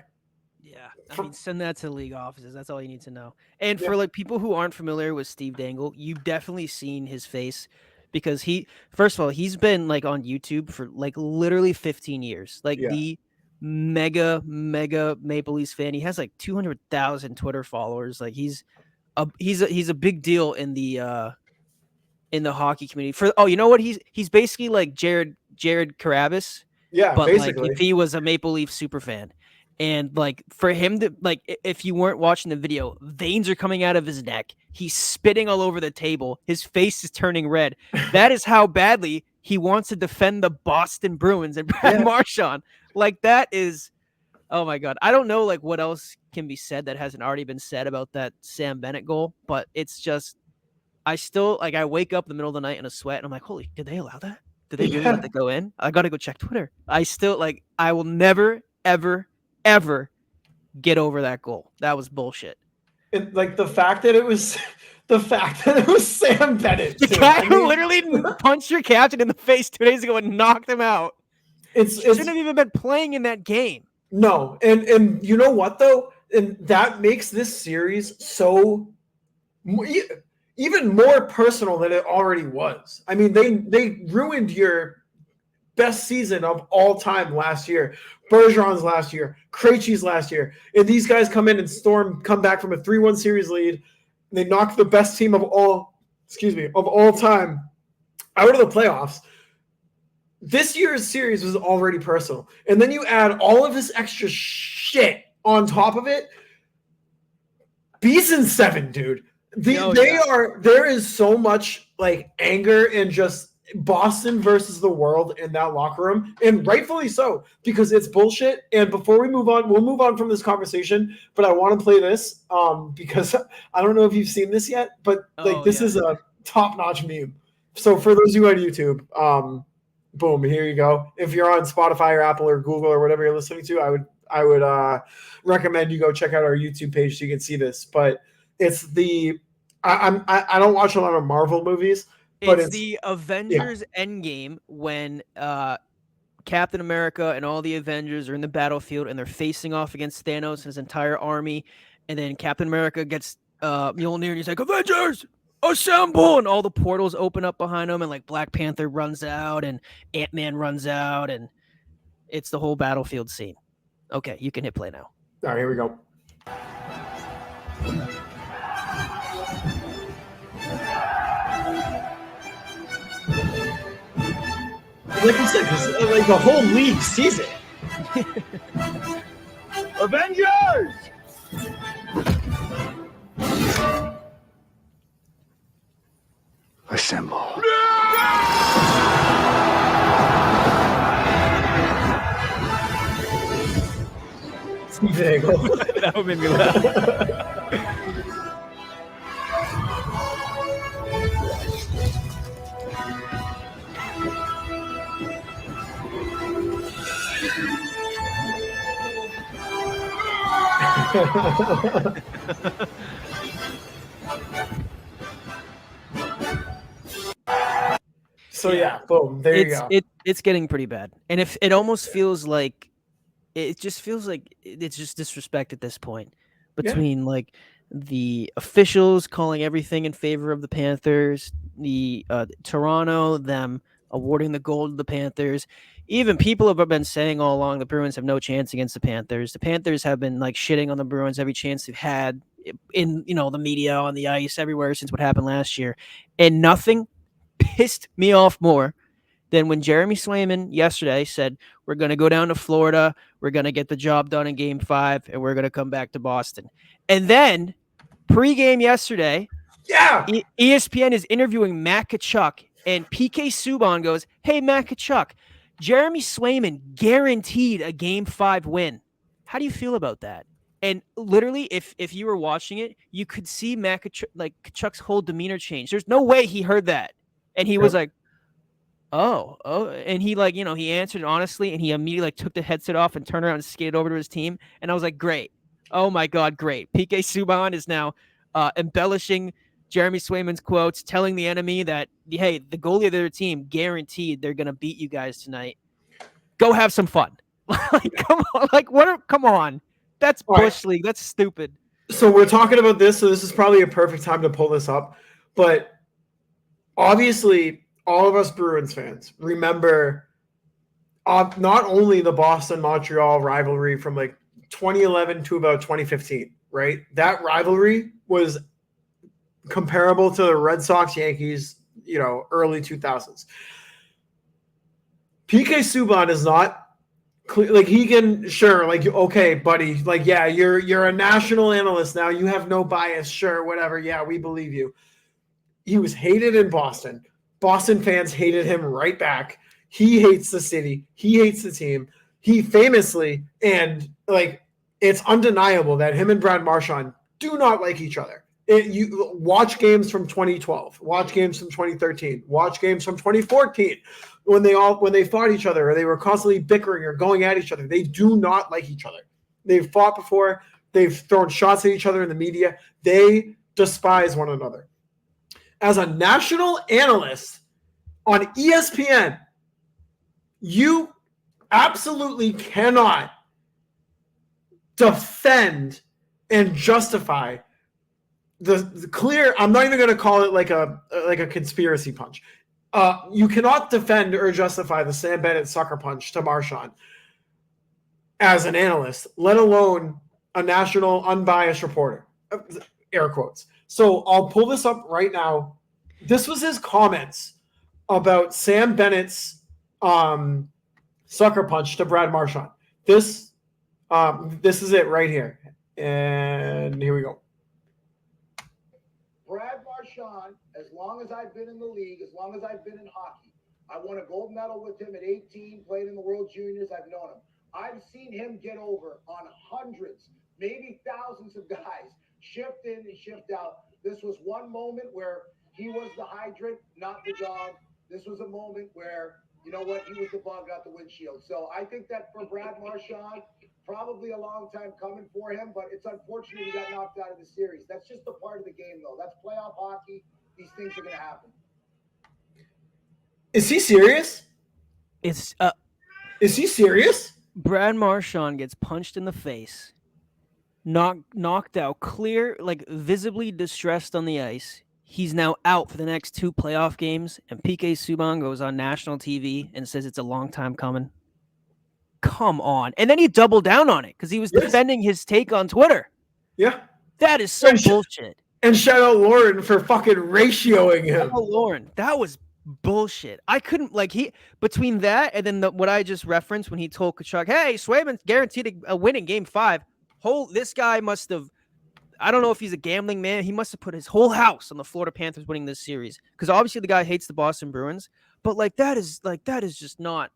Yeah, I mean, send that to the league offices. That's all you need to know. And for like people who aren't familiar with Steve Dangle, you've definitely seen his face. Because first of all, he's been like on YouTube for like literally 15 years, the mega Maple Leafs fan. He has like 200,000 Twitter followers. Like he's a big deal in the hockey community. You know what? He's basically like Jared Carabas. Yeah, but basically. like if he was a Maple Leaf super fan. And like for him to like, if you weren't watching the video, veins are coming out of his neck. He's spitting all over the table. His face is turning red. That is how badly he wants to defend the Boston Bruins and Brad Marchand. Like that is, oh my God. I don't know like what else can be said that hasn't already been said about that Sam Bennett goal, but it's just, I still like, I wake up in the middle of the night in a sweat and I'm like, holy, did they allow that? Did they really let that go in? I got to go check Twitter. I still like, I will never, ever get over that goal. That was bullshit. And like the fact that it was Sam Bennett. The guy who literally punched your captain in the face 2 days ago and knocked him out. He shouldn't have even been playing in that game. No, and you know what though? And that makes this series so even more personal than it already was. I mean, they ruined your best season of all time last year. Bergeron's last year, Krejci's last year, and these guys come in and come back from a 3-1 series lead. And they knock the best team of all time out of the playoffs. This year's series was already personal, and then you add all of this extra shit on top of it. Bees in 7, dude. There is so much like anger and just Boston versus the world in that locker room, and rightfully so, because it's bullshit. And before we move on, we'll move on from this conversation, but I want to play this because I don't know if you've seen this yet, but this is a top-notch meme. So for those of you on YouTube, boom, here you go. If you're on Spotify or Apple or Google or whatever you're listening to, I would recommend you go check out our YouTube page so you can see this. But it's I don't watch a lot of Marvel movies. But it's the Avengers Endgame when Captain America and all the Avengers are in the battlefield and they're facing off against Thanos and his entire army. And then Captain America gets Mjolnir and he's like, Avengers, assemble! And all the portals open up behind him and like Black Panther runs out and Ant-Man runs out and it's the whole battlefield scene. Okay, you can hit play now. All right, here we go. Like you said, like the whole league sees it. Avengers! Assemble. Steve Angle. That would make me laugh. So yeah, boom. There you go. It's getting pretty bad, and if it almost feels like it just feels like it's just disrespect at this point between like the officials calling everything in favor of the Panthers, the Toronto, them awarding the gold to the Panthers. Even people have been saying all along the Bruins have no chance against the Panthers. The Panthers have been like shitting on the Bruins every chance they've had in the media, on the ice, everywhere since what happened last year, and nothing pissed me off more than when Jeremy Swayman yesterday said, we're going to go down to Florida, we're going to get the job done in Game 5, and we're going to come back to Boston. And then pregame yesterday, ESPN is interviewing Matt Tkachuk, and PK Subban goes, hey, Matt Tkachuk, Jeremy Swayman guaranteed a Game 5 win. How do you feel about that? And literally, if you were watching it, you could see Matt Tkachuk's whole demeanor change. There's no way he heard that. And he was like, oh, and he he answered honestly, and he immediately took the headset off and turned around and skated over to his team. And I was like, great. Oh my God, great. PK Subban is now embellishing Jeremy Swayman's quotes, telling the enemy that, hey, the goalie of their team guaranteed they're going to beat you guys tonight. Go have some fun. Come on. Come on. That's Bush League. That's stupid. So we're talking about this, so this is probably a perfect time to pull this up. But obviously, all of us Bruins fans remember not only the Boston-Montreal rivalry from like 2011 to about 2015, right? That rivalry was comparable to the Red Sox-Yankees, early 2000s. PK Subban is not like he can okay, buddy, like yeah, you're a national analyst now. You have no bias, sure, whatever. Yeah, we believe you. He was hated in Boston. Boston fans hated him right back. He hates the city. He hates the team. He famously, and it's undeniable that him and Brad Marchand do not like each other. You watch games from 2012, watch games from 2013, watch games from 2014 when they fought each other or they were constantly bickering or going at each other. They do not like each other. They've fought before. They've thrown shots at each other in the media. They despise one another. As a national analyst on ESPN, you absolutely cannot defend and justify the clear. I'm not even going to call it like a conspiracy punch. You cannot defend or justify the Sam Bennett sucker punch to Marchand as an analyst, let alone a national unbiased reporter. Air quotes. So I'll pull this up right now. This was his comments about Sam Bennett's sucker punch to Brad Marchand. This is it right here. And here we go. Brad Marchand, as long as I've been in the league, as long as I've been in hockey, I won a gold medal with him at 18, played in the World Juniors. I've known him. I've seen him get over on hundreds, maybe thousands of guys, shift in and shift out. This was one moment where he was the hydrant, not the dog. This was a moment where, you know what, he was the bug out the windshield. So I think that for Brad Marchand, probably a long time coming for him, but it's unfortunate he got knocked out of the series. That's just a part of the game, though. That's playoff hockey. These things are going to happen. Is he serious? Is he serious? Brad Marchand gets punched in the face, knocked out, clear, visibly distressed on the ice. He's now out for the next 2 playoff games, and PK Subban goes on national TV and says it's a long time coming. Come on. And then he doubled down on it because he was defending his take on Twitter. Yeah. That is so bullshit. And shout out Lauren for fucking ratioing him. Oh, Lauren. That was bullshit. I couldn't between that and then what I just referenced when he told Kachuk, "Hey, Swayman's guaranteed a win in Game 5." This guy must have. I don't know if he's a gambling man. He must have put his whole house on the Florida Panthers winning this series because obviously the guy hates the Boston Bruins. But that is just not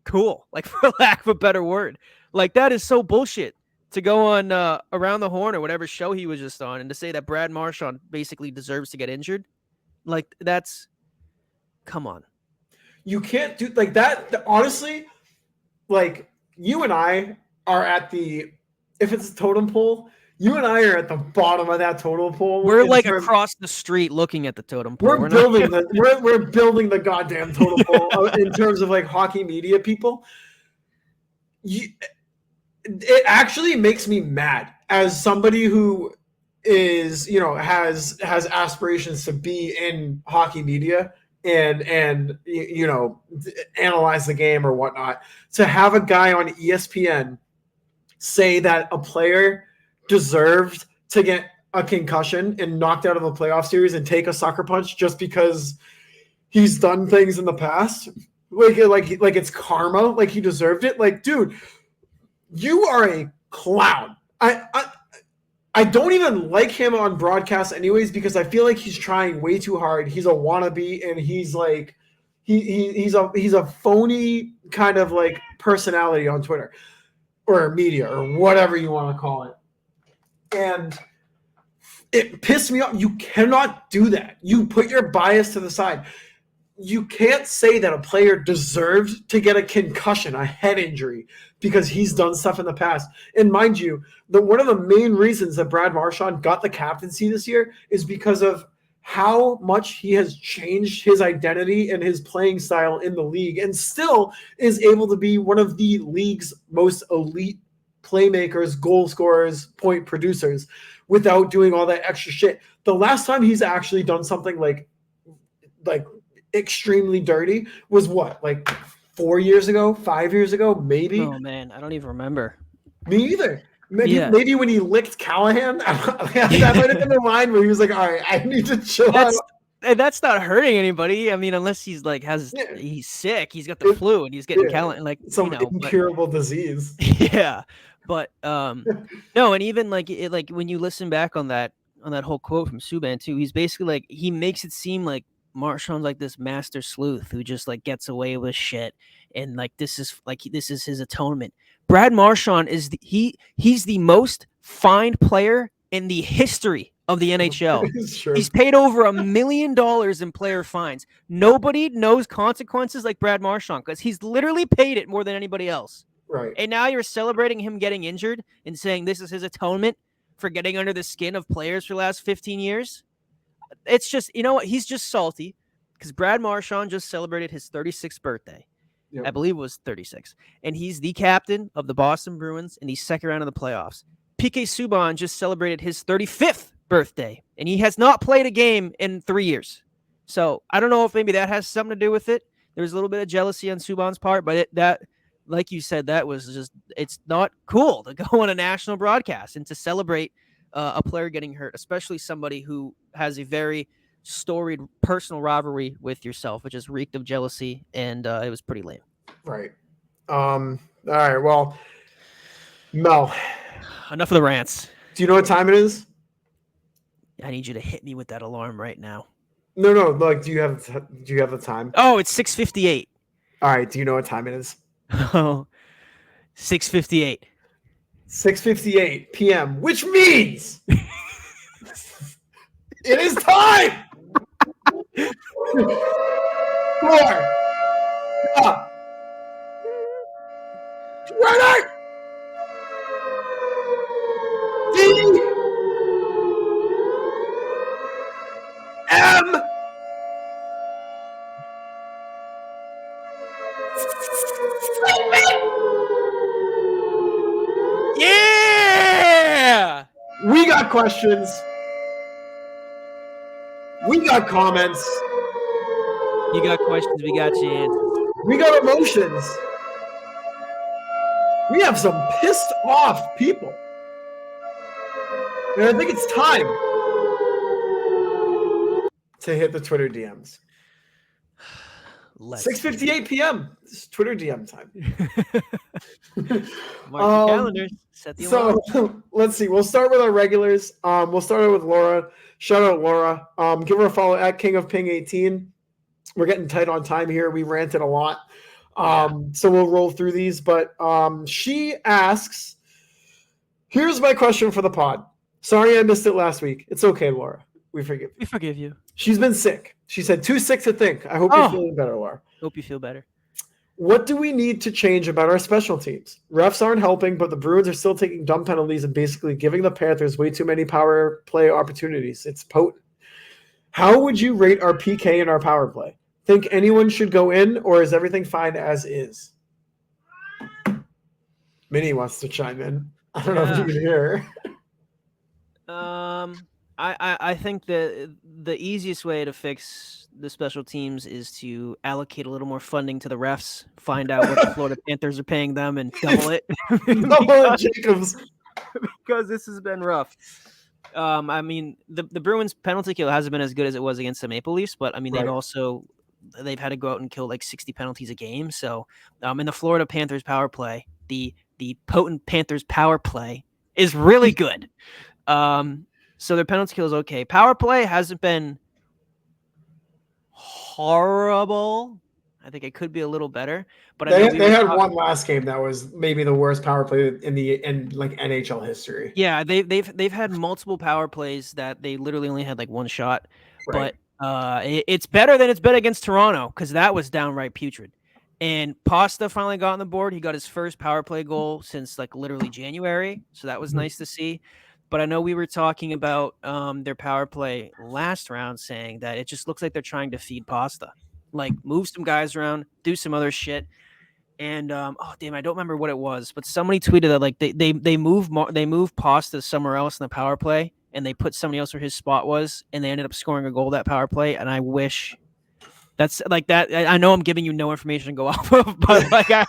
cool. For lack of a better word, that is so bullshit to go on Around the Horn or whatever show he was just on and to say that Brad Marchand basically deserves to get injured. That's. Come on. You can't do that. Honestly, you and I are at if it's a totem pole, you and I are at the bottom of that totem pole. We're across the street looking at the totem pole. We're building the goddamn totem pole in terms of hockey media people. It actually makes me mad as somebody who is, has aspirations to be in hockey media and analyze the game or whatnot, to have a guy on ESPN say that a player deserved to get a concussion and knocked out of a playoff series and take a sucker punch just because he's done things in the past, like it's karma, like he deserved it. Dude, you are a clown. I don't even like him on broadcast anyways because I feel like he's trying way too hard. He's a wannabe and he's he's a phony kind of personality on Twitter or media or whatever you want to call it. And it pissed me off. You cannot do that. You put your bias to the side. You can't say that a player deserved to get a concussion, a head injury, because he's done stuff in the past. And mind you, one of the main reasons that Brad Marchand got the captaincy this year is because of how much he has changed his identity and his playing style in the league and still is able to be one of the league's most elite playmakers, goal scorers, point producers without doing all that extra shit. The last time he's actually done something like extremely dirty was what, 4 years ago, 5 years ago, maybe? Oh man, I don't even remember. Me either. Maybe when he licked Callahan, that might have been the line where he was like, all right, I need to chill out. And that's not hurting anybody. I mean, unless he's he's sick, he's got the flu and he's getting Callahan, some incurable disease. Yeah. But no, and even when you listen back on that whole quote from Subban too, he's basically he makes it seem like Marchand's this master sleuth who just gets away with shit, and this is his atonement. Brad Marchand is he's the most fined player in the history of the NHL. He's paid over $1 million in player fines. Nobody knows consequences like Brad Marchand because he's literally paid it more than anybody else. Right. And now you're celebrating him getting injured and saying this is his atonement for getting under the skin of players for the last 15 years. It's just, you know what? He's just salty because Brad Marchand just celebrated his 36th birthday. Yep. I believe it was 36. And he's the captain of the Boston Bruins in the second round of the playoffs. PK Subban just celebrated his 35th birthday, and he has not played a game in 3 years. So I don't know if maybe that has something to do with it. There's a little bit of jealousy on Subban's part, but that, like you said, that was just, it's not cool to go on a national broadcast and to celebrate a player getting hurt, especially somebody who has a very storied personal rivalry with yourself, which is reeked of jealousy, and it was pretty lame. Right. All right. Well, Mel, enough of the rants. Do you know what time it is? I need you to hit me with that alarm right now. No. Do you have the time? Oh, it's 6:58. All right. Do you know what time it is? Oh, 6:58. 6:58 p.m., which means it is time for Twitter DM. Yeah! We got questions. We got comments. You got questions, we got your answers. We got emotions. We have some pissed off people. And I think it's time to hit the Twitter DMs. Let's 6:58 p.m. It's Twitter DM time. Mark your calendars. Set the alarm. So let's see. We'll start with our regulars. We'll start out with Laura. Shout out Laura. Give her a follow at King of Ping 18. We're getting tight on time here. We ranted a lot. So we'll roll through these. But she asks, here's my question for the pod. Sorry I missed it last week. It's okay, Laura. We forgive you. We forgive you. She's been sick. She said too sick to think. I hope you're feeling better, Laura. Hope you feel better. What do we need to change about our special teams? Refs aren't helping, but the Bruins are still taking dumb penalties and basically giving the Panthers way too many power play opportunities. It's potent. How would you rate our PK and our power play? Think anyone should go in, or is everything fine as is? Minnie wants to chime in. I don't know if you can hear her. I think the easiest way to fix the special teams is to allocate a little more funding to the refs, find out what the Florida Panthers are paying them, and double it. Jacobs. Because this has been rough. I mean, the Bruins penalty kill hasn't been as good as it was against the Maple Leafs, but I mean, they've had to go out and kill like 60 penalties a game. So in the Florida Panthers power play, the potent Panthers power play is really good. So their penalty kill is okay. Power play hasn't been horrible. I think it could be a little better. But they had one last game that was maybe the worst power play in like NHL history. Yeah, they've had multiple power plays that they literally only had like one shot. Right. But it's better than it's been against Toronto because that was downright putrid. And Pasta finally got on the board. He got his first power play goal since like literally January. So that was nice to see. But I know we were talking about their power play last round, saying that it just looks like they're trying to feed Pasta, like move some guys around, do some other shit. And I don't remember what it was, but somebody tweeted that like they move Pasta somewhere else in the power play, and they put somebody else where his spot was, and they ended up scoring a goal that power play. And I wish. That's like that. I know I'm giving you no information to go off of, but like I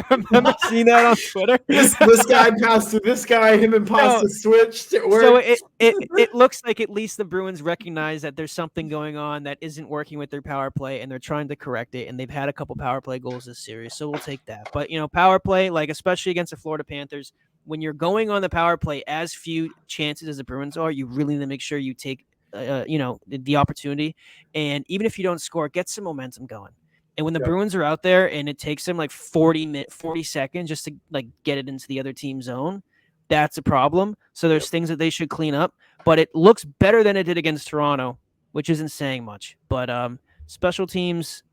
remember seeing that on Twitter. this guy passed to this guy. Him and Pasta switched. So it looks like at least the Bruins recognize that there's something going on that isn't working with their power play, and they're trying to correct it. And they've had a couple power play goals this series, so we'll take that. But power play, like especially against the Florida Panthers, when you're going on the power play as few chances as the Bruins are, you really need to make sure you take. The opportunity, and even if you don't score, get some momentum going. And when the Bruins are out there and it takes them like 40 seconds just to like get it into the other team zone, that's a problem. So there's things that they should clean up, but it looks better than it did against Toronto, which isn't saying much. But special teams,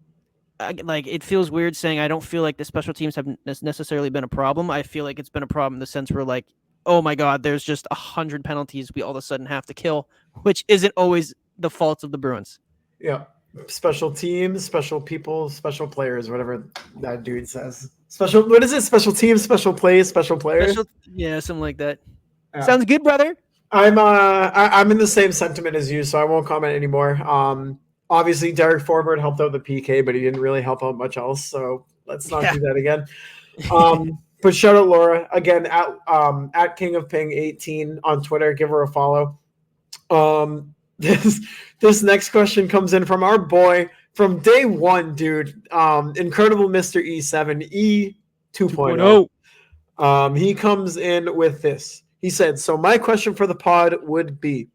like it feels weird saying I don't feel like the special teams have necessarily been a problem. I feel like it's been a problem in the sense where like, oh my God, there's just 100 penalties we all of a sudden have to kill, which isn't always the fault of the Bruins. Yeah. Special teams, special people, special players, whatever that dude says. What is it? Special teams, special plays, special players? Something like that. Yeah. Sounds good, brother. I'm in the same sentiment as you, so I won't comment anymore. Obviously, Derek Forbert helped out the PK, but he didn't really help out much else, so let's not do that again. But shout out Laura again at King of Ping 18 on Twitter. Give her a follow. This next question comes in from our boy from day one, dude. Incredible Mr. E7 E2.0. He comes in with this. He said, "So my question for the pod would be,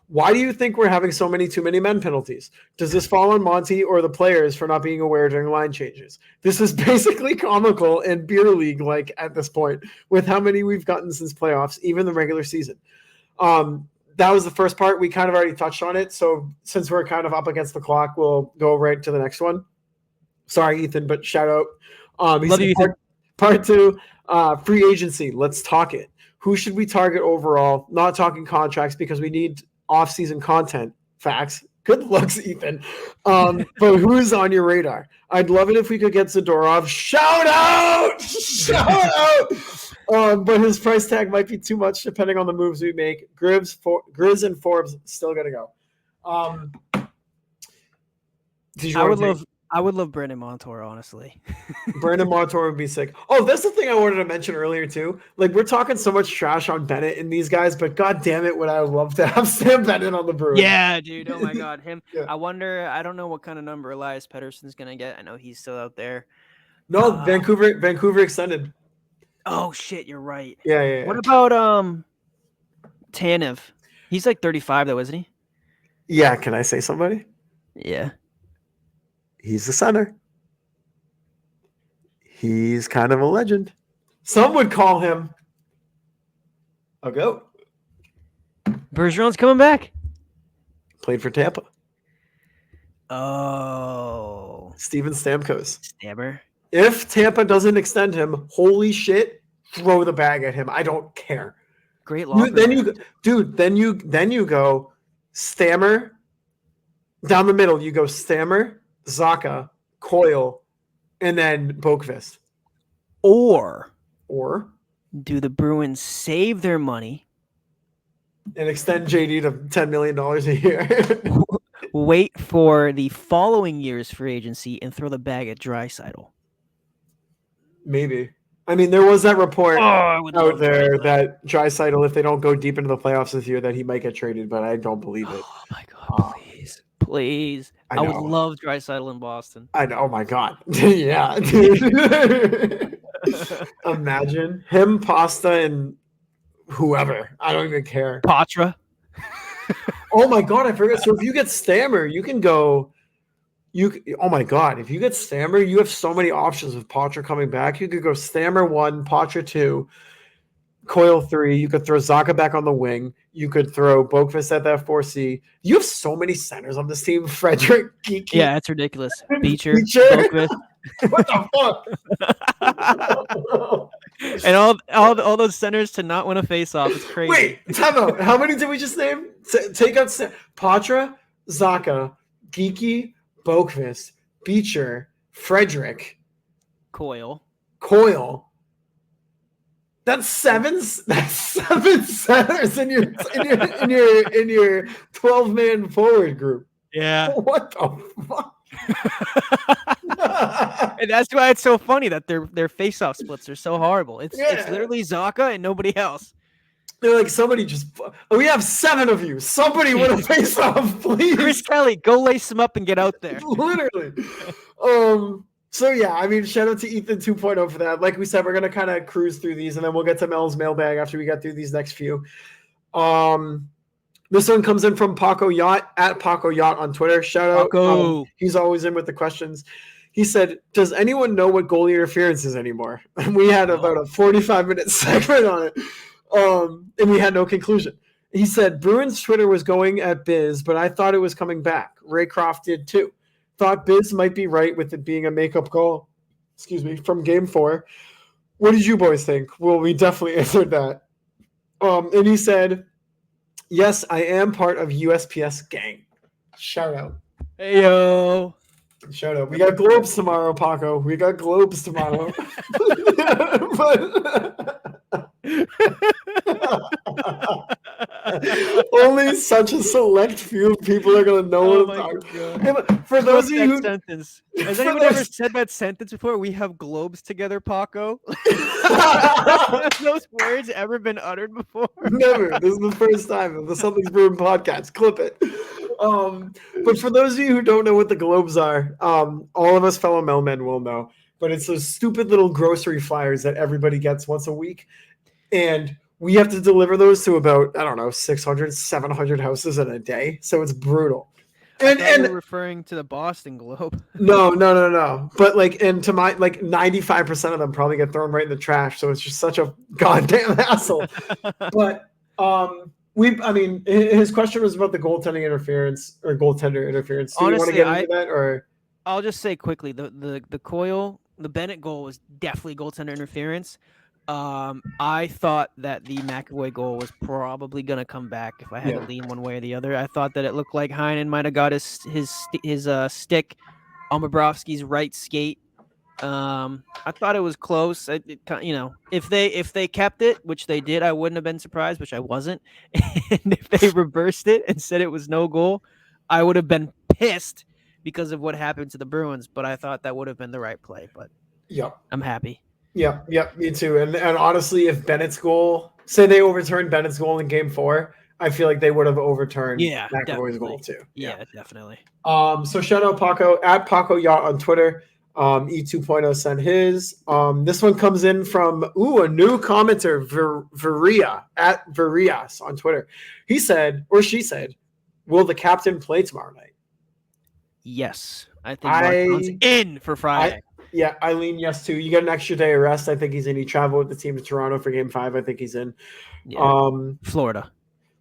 why do you think we're having so many too many men penalties? Does this fall on Monty or the players for not being aware during line changes? This is basically comical and beer league like at this point with how many we've gotten since playoffs, even the regular season." That was the first part. We kind of already touched on it. So since we're kind of up against the clock, we'll go right to the next one. Sorry, Ethan, but shout out. Love you, Ethan. Part 2, free agency. Let's talk it. Who should we target overall? Not talking contracts because we need off-season content. Facts. Good looks, Ethan. But who's on your radar? I'd love it if we could get Zadorov. Shout out! Shout out! But his price tag might be too much depending on the moves we make. Grizz and Forbes still got to go. I would love Brandon Montour, honestly. Brandon Montour would be sick. Oh, that's the thing I wanted to mention earlier too. Like we're talking so much trash on Bennett and these guys, but god damn it, would I love to have Sam Bennett on the Bruins. Yeah, dude. Oh my god, him. Yeah. I wonder. I don't know what kind of number Elias Pettersson's gonna get. I know he's still out there. No, Vancouver extended. Oh shit, you're right. Yeah. What about Tanev? He's like 35 though, isn't he? Yeah, can I say somebody? Yeah. He's the center. He's kind of a legend. Some would call him a goat. Bergeron's coming back. Played for Tampa. Oh. Steven Stamkos. Stammer. If Tampa doesn't extend him, holy shit, throw the bag at him. I don't care. Great locker. Then you go Stammer down the middle. You go Stammer, Zacha, Coyle, and then Boqvist. Or do the Bruins save their money and extend JD to $10 million a year? Wait for the following year's free agency and throw the bag at Draisaitl. Maybe. I mean, there was that report out there Draisaitl. that Draisaitl, if they don't go deep into the playoffs this year, that he might get traded, but I don't believe it. Oh my god, please. I would love Draisaitl in Boston. I know. Oh my god. Yeah, dude. Imagine him, Pasta, and whoever. I don't even care. Patra. Oh my god, I forgot. So if you get Stammer, you can go. Oh my god, if you get Stammer, you have so many options with Patra coming back. You could go Stammer 1, Patra 2, Coyle 3. You could throw Zacha back on the wing. You could throw Boqvist at that 4C. You have so many centers on this team. Frederick, Geeky. Yeah, it's ridiculous. Beecher. Boqvist. What the fuck? And all those centers to not win a faceoff. It's crazy. Wait, time out. How many did we just name? Take out Patra, Zacha, Geeky, Boqvist, Beecher, Frederick, Coyle. That's seven centers in your 12-man forward group. Yeah. What the fuck? And that's why it's so funny that their face-off splits are so horrible. It's literally Zacha and nobody else. They're like, somebody we have 7 of you. Somebody win a face-off, please. Chris Kelly, go lace him up and get out there. Literally. So yeah, I mean, shout out to Ethan 2.0 for that. Like we said, we're gonna kind of cruise through these, and then we'll get to Mel's mailbag after we get through these next few. This one comes in from Paco Yacht at Paco Yacht on Twitter. Shout out. Paco. He's always in with the questions. He said, "Does anyone know what goalie interference is anymore?" And we had about a 45-minute segment on it, and we had no conclusion. He said, "Bruins Twitter was going at Biz, but I thought it was coming back. Raycroft did too. Thought Biz might be right with it being a makeup call, from Game 4. What did you boys think?" Well, we definitely answered that. And he said, "Yes, I am part of USPS gang." Shout out. Hey, yo. Shout out. We got Globes tomorrow, Paco. We got Globes tomorrow. Only such a select few people are going to know what I'm talking about. For those of you who... sentence. Has anyone ever said that sentence before? We have globes together, Paco. Have those words ever been uttered before? Never. This is the first time of the Something's Brewing podcast. Clip it. But for those of you who don't know what the globes are, all of us fellow mailmen will know. But it's those stupid little grocery flyers that everybody gets once a week. And we have to deliver those to about, 600, 700 houses in a day. So it's brutal. And you're referring to the Boston Globe. No. But 95% of them probably get thrown right in the trash. So it's just such a goddamn hassle. But his question was about the goaltender interference. Do Honestly, you want to get into that, or? I'll just say quickly, the Coyle, the Bennett goal was definitely goaltender interference. I thought that the McAvoy goal was probably going to come back if I had to lean one way or the other. I thought that it looked like Heinen might have got his stick on Bobrovsky's right skate. I thought it was close. If they kept it, which they did, I wouldn't have been surprised, which I wasn't. And if they reversed it and said it was no goal, I would have been pissed because of what happened to the Bruins, but I thought that would have been the right play. But Yep. I'm happy. Yep, me too. And honestly, if Bennett's goal, say they overturned Bennett's goal in Game 4, I feel like they would have overturned McAvoy's goal too. Yeah, definitely. So shout out Paco at Paco Yacht on Twitter. E2.0 sent his. This one comes in from a new commenter, Varia at Varias on Twitter. He said, or she said, will the captain play tomorrow night? Yes, I think Martin's in for Friday. I lean yes too. You get an extra day of rest. I think he's in. He traveled with the team to Toronto for Game 5. I think he's in. Yeah. Florida.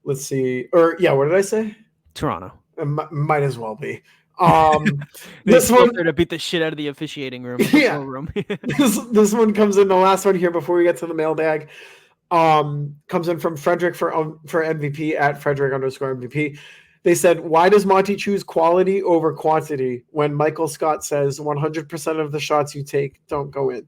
Let's see. What did I say? Toronto. Might as well be. This one to beat the shit out of the officiating room. Room. this one comes in, the last one here before we get to the mailbag. Comes in from Frederick for MVP at Frederick_MVP. They said, why does Monty choose quality over quantity when Michael Scott says 100% of the shots you take don't go in?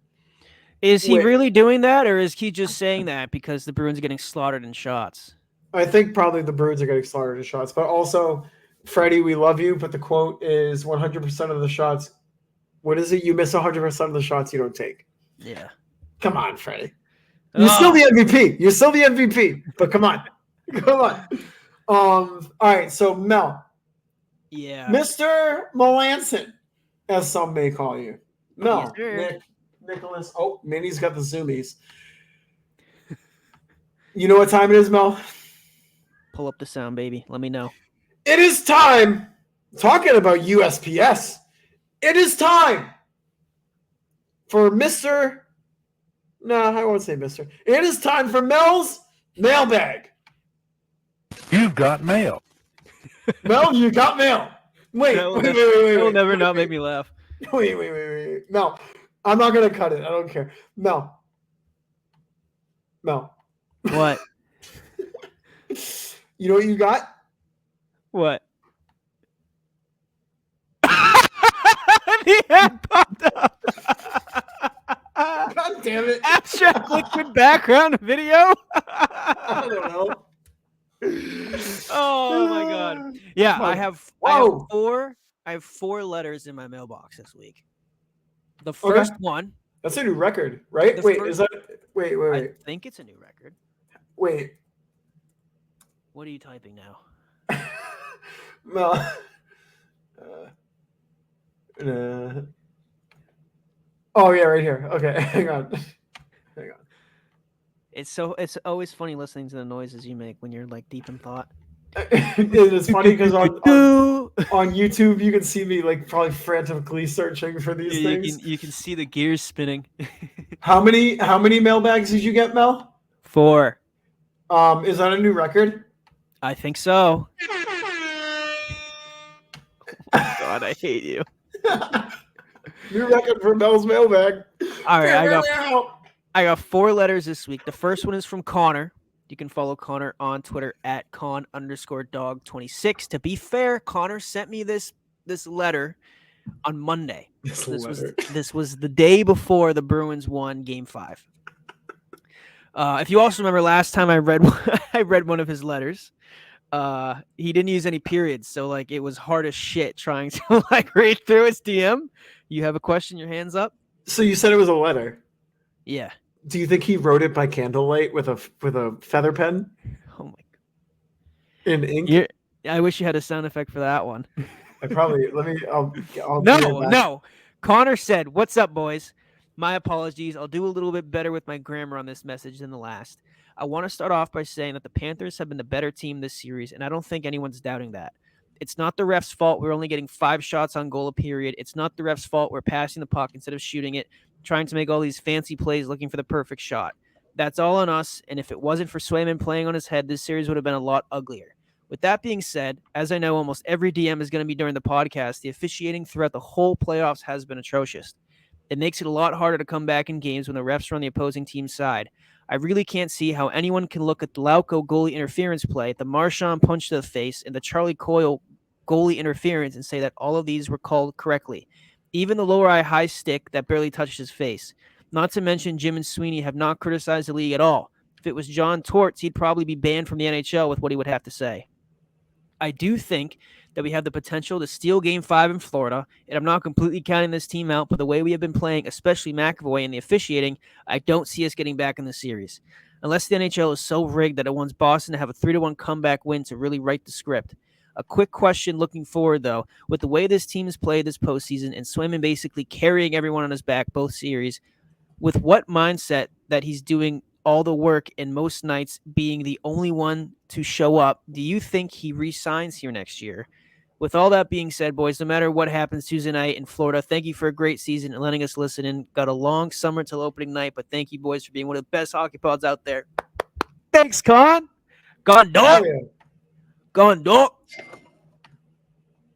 Is he really doing that, or is he just saying that because the Bruins are getting slaughtered in shots? I think probably the Bruins are getting slaughtered in shots, but also, Freddie, we love you, but the quote is 100% of the shots. What is it? You miss 100% of the shots you don't take. Yeah. Come on, Freddie. You're still the MVP. You're still the MVP, but come on. Come on. All right, so Mel. Yeah. Mr. Melanson, as some may call you. No, yes, Nicholas. Oh, Minnie's got the zoomies. You know what time it is, Mel? Pull up the sound, baby. Let me know. It is time. Talking about USPS. It is time for Mr. No, I won't say Mr. It is time for Mel's mailbag. You've got mail. Mel, you got mail. Wait. It'll never not make me laugh. Wait. Mel, I'm not going to cut it. I don't care. Mel. What? You know what you got? What? The ad popped up. God damn it. Abstract liquid background video? I don't know. Oh my god. Yeah, I have four letters in my mailbox this week. The first one. That's a new record, right? Wait. I think it's a new record. Wait. What are you typing now? No. Oh yeah, right here. Okay, hang on. It's always funny listening to the noises you make when you're like deep in thought. It's funny because on YouTube you can see me like probably frantically searching for these things. You can see the gears spinning. How many mailbags did you get, Mel? 4. Is that a new record? I think so. Oh God, I hate you. New record for Mel's mailbag. All right, I got 4 letters this week. The first one is from Connor. You can follow Connor on Twitter at @con_dog26. To be fair, Connor sent me this letter on Monday. This was the day before the Bruins won Game 5. If you also remember last time I read one of his letters, he didn't use any periods, so like it was hard as shit trying to like read through his DM. You have a question? Your hands up. So you said it was a letter. Yeah. Do you think he wrote it by candlelight with a feather pen? Oh my god. In ink? I wish you had a sound effect for that one. I'll No. Connor said, "What's up, boys? My apologies. I'll do a little bit better with my grammar on this message than the last. I want to start off by saying that the Panthers have been the better team this series, and I don't think anyone's doubting that. It's not the ref's fault we're only getting 5 shots on goal a period. It's not the ref's fault we're passing the puck instead of shooting it, trying to make all these fancy plays looking for the perfect shot. That's all on us, and if it wasn't for Swayman playing on his head, this series would have been a lot uglier. With that being said, as I know almost every DM is going to be during the podcast, the officiating throughout the whole playoffs has been atrocious. It makes it a lot harder to come back in games when the refs are on the opposing team's side. I really can't see how anyone can look at the Lauko goalie interference play, the Marchand punch to the face, and the Charlie Coyle goalie interference and say that all of these were called correctly. Even the lower eye high stick that barely touched his face. Not to mention Jim and Sweeney have not criticized the league at all. If it was John Torts, he'd probably be banned from the NHL with what he would have to say." I do think that we have the potential to steal Game 5 in Florida, and I'm not completely counting this team out, but the way we have been playing, especially McAvoy and the officiating, I don't see us getting back in the series. Unless the NHL is so rigged that it wants Boston to have a 3-1 comeback win to really write the script. A quick question looking forward, though. With the way this team has played this postseason and Swayman basically carrying everyone on his back both series, with what mindset that he's doing all the work and most nights being the only one to show up, do you think he re-signs here next year? With all that being said, boys, no matter what happens Tuesday night in Florida, thank you for a great season and letting us listen in. Got a long summer till opening night, but thank you, boys, for being one of the best hockey pods out there. Thanks, Con. Gone dog. Gone dog.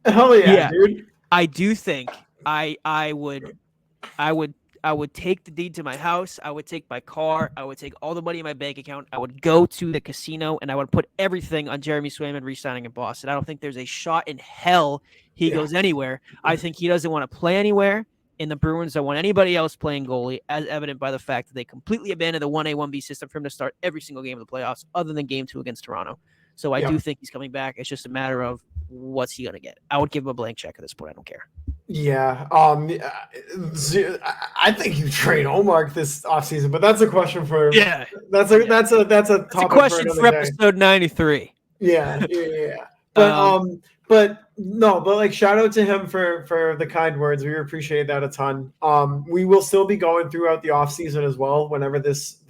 Hell yeah, dude. I do think I would take the deed to my house. I would take my car. I would take all the money in my bank account. I would go to the casino, and I would put everything on Jeremy Swayman re-signing in Boston. I don't think there's a shot in hell he goes anywhere. I think he doesn't want to play anywhere, and the Bruins don't want anybody else playing goalie, as evident by the fact that they completely abandoned the 1A, 1B system for him to start every single game of the playoffs other than Game 2 against Toronto. So I do think he's coming back. It's just a matter of what's he going to get. I would give him a blank check at this point. I don't care. Yeah. I think you trade Omar this offseason, but that's a question for that's a topic question for episode 93. Yeah. But like shout out to him for the kind words. We appreciate that a ton. We will still be going throughout the offseason as well whenever this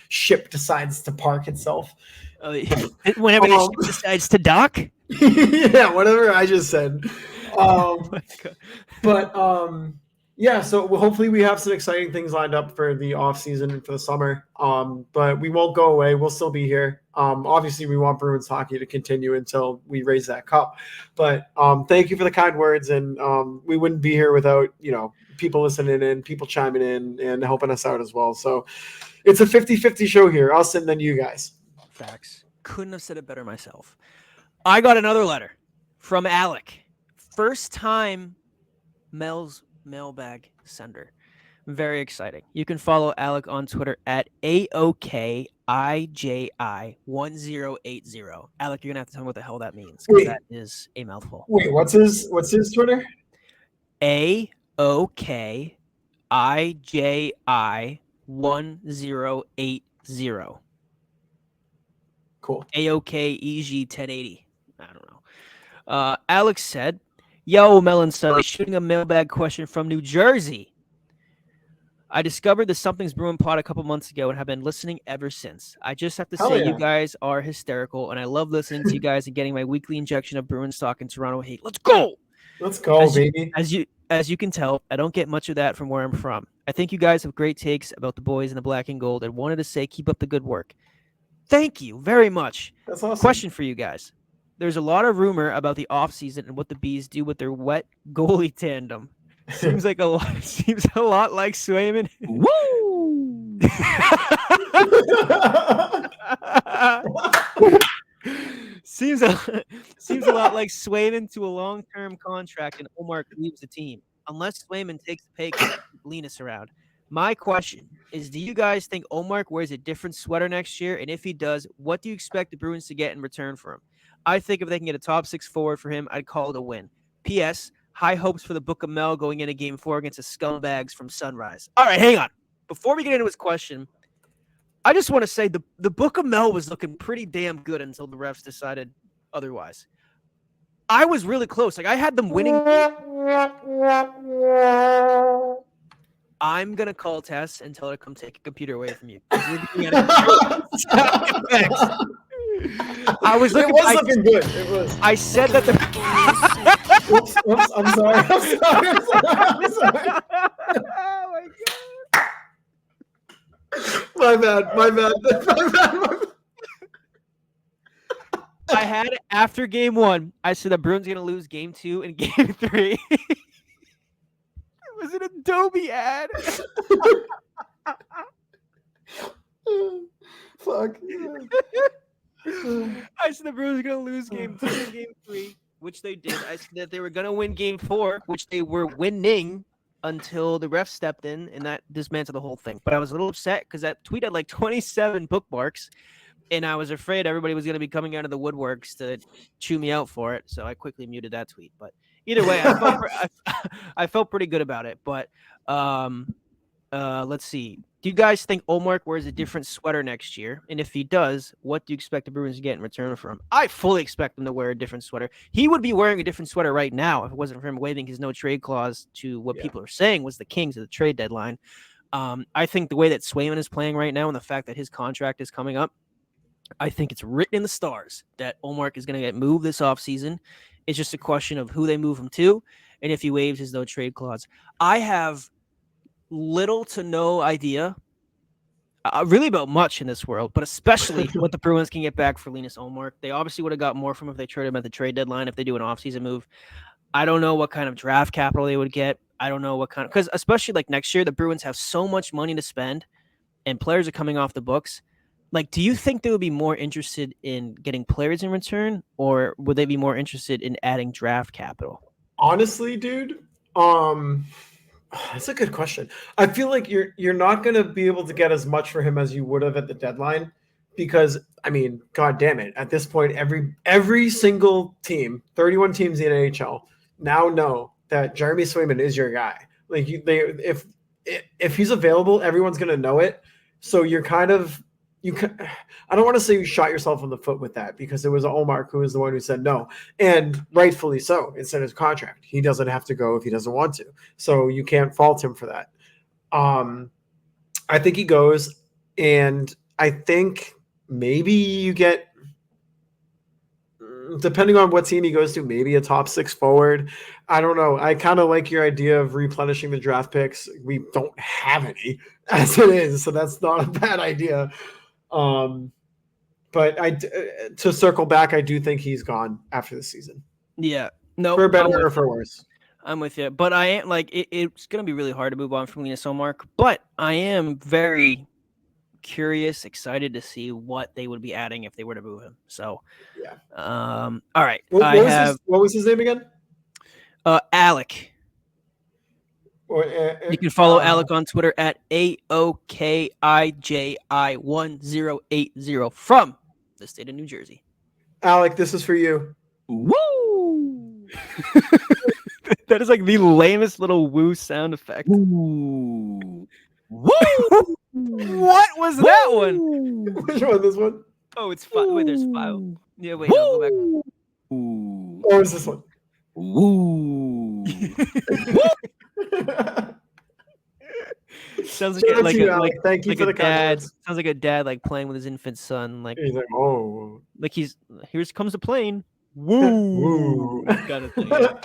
ship decides to park itself. Whenever the ship decides to dock? Yeah, whatever I just said. So hopefully we have some exciting things lined up for the off season and for the summer. But we won't go away. We'll still be here. Obviously we want Bruins hockey to continue until we raise that cup. But thank you for the kind words, and we wouldn't be here without, people listening in, people chiming in and helping us out as well. So it's a 50-50 show here, us and then you guys. Facts. Couldn't have said it better myself. I got another letter from Alec. First time Mel's mailbag sender. Very exciting. You can follow Alec on Twitter at AOKIJI1080. Alec, you're going to have to tell me what the hell that means, because that is a mouthful. Wait, what's his Twitter? AOKIJI1080. Cool. AOKEG 1080. I don't know. Alex said, "Yo, Melon Sully, shooting a mailbag question from New Jersey. I discovered the Something's Brewing pod a couple months ago and have been listening ever since. I just have to say you guys are hysterical, and I love listening to you guys and getting my weekly injection of Bruin stock and Toronto hate. Let's go! Let's go, baby. As you can tell, I don't get much of that from where I'm from. I think you guys have great takes about the boys in the black and gold, and wanted to say keep up the good work. Thank you very much. That's awesome. Question for you guys. There's a lot of rumor about the offseason and what the Bees do with their wet goalie tandem. Seems a lot like Swayman. Woo! seems a lot like Swayman to a long-term contract and Omar leaves the team. Unless Swayman takes the pay cut to keep Linus around. My question is, do you guys think Omar wears a different sweater next year? And if he does, what do you expect the Bruins to get in return for him? I think if they can get a top 6 forward for him, I'd call it a win. P.S. High hopes for the Book of Mel going into Game 4 against the Scumbags from Sunrise. All right, hang on. Before we get into his question, I just want to say the Book of Mel was looking pretty damn good until the refs decided otherwise. I was really close. I had them winning. I'm going to call Tess and tell her to come take a computer away from you. I was looking. It was looking good. It was. I said that the. Oops, I'm sorry. I'm sorry. Oh My my god. bad. I had after Game 1. I said that Bruins going to lose Game 2 and Game 3. It was an Adobe ad. Fuck. I said the Bruins were going to lose Game 2 and Game 3, which they did. I said that they were going to win Game 4, which they were winning until the ref stepped in, and that dismantled the whole thing. But I was a little upset because that tweet had like 27 bookmarks. and I was afraid everybody was going to be coming out of the woodworks to chew me out for it. So I quickly muted that tweet. But either way, I felt pretty good about it. But let's see. Do you guys think Olmark wears a different sweater next year? And if he does, what do you expect the Bruins to get in return for him? I fully expect him to wear a different sweater. He would be wearing a different sweater right now if it wasn't for him waiving his no trade clause to what people are saying was the Kings at the trade deadline. I think the way that Swayman is playing right now and the fact that his contract is coming up, I think it's written in the stars that Olmark is going to get moved this offseason. It's just a question of who they move him to and if he waives his no trade clause. I have little to no idea really about much in this world, but especially what the Bruins can get back for Linus Olmark. They obviously would have got more from him if they traded him at the trade deadline, if they do an offseason move. I don't know what kind of draft capital they would get. I don't know what kind of, because especially like next year, the Bruins have so much money to spend and players are coming off the books. Like, do you think they would be more interested in getting players in return, or would they be more interested in adding draft capital? Honestly, dude, that's a good question. I feel like you're not going to be able to get as much for him as you would have at the deadline because, I mean, God damn it. At this point, every single team, 31 teams in the NHL, now know that Jeremy Swayman is your guy. Like, if he's available, everyone's going to know it. So you're kind of I don't want to say you shot yourself in the foot with that because it was Olmark who was the one who said no, and rightfully so. It's in his contract. He doesn't have to go if he doesn't want to, so you can't fault him for that. I think he goes, and I think maybe you get, depending on what team he goes to, maybe a top 6 forward. I don't know. I kind of like your idea of replenishing the draft picks. We don't have any as it is, so that's not a bad idea. But to circle back, I do think he's gone after the season. Yeah, no, for better or for worse. I'm with you, but I am like it's going to be really hard to move on from Linus Olmark. But I am very curious, excited to see what they would be adding if they were to move him. So, yeah. All right. What was his name again? Alec. You can follow Alec on Twitter at AOKIJI1080 from the state of New Jersey. Alec, this is for you. Woo! That is like the lamest little woo sound effect. Woo! Woo! What was that one? Which one? This one? Oh, it's 5. Wait, there's 5. Yeah, wait, no, go back. Ooh. Or is this one? Woo! Sounds like thank you for the dad. Sounds like a dad like playing with his infant son. Like he's like, oh, like here comes a plane. Woo! Woo! Kind of thing. Yeah.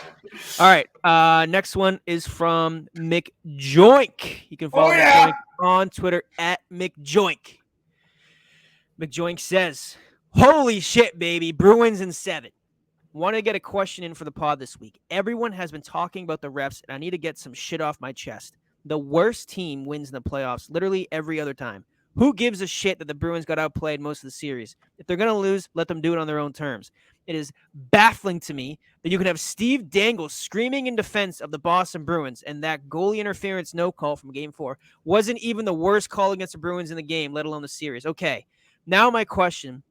All right. Next one is from McJoink. You can follow McJoink on Twitter at McJoink. McJoink says, "Holy shit, baby! Bruins in 7. Want to get a question in for the pod this week. Everyone has been talking about the refs, and I need to get some shit off my chest. The worst team wins in the playoffs literally every other time. Who gives a shit that the Bruins got outplayed most of the series? If they're going to lose, let them do it on their own terms. It is baffling to me that you can have Steve Dangle screaming in defense of the Boston Bruins, and that goalie interference no call from Game 4 wasn't even the worst call against the Bruins in the game, let alone the series. Okay, now my question,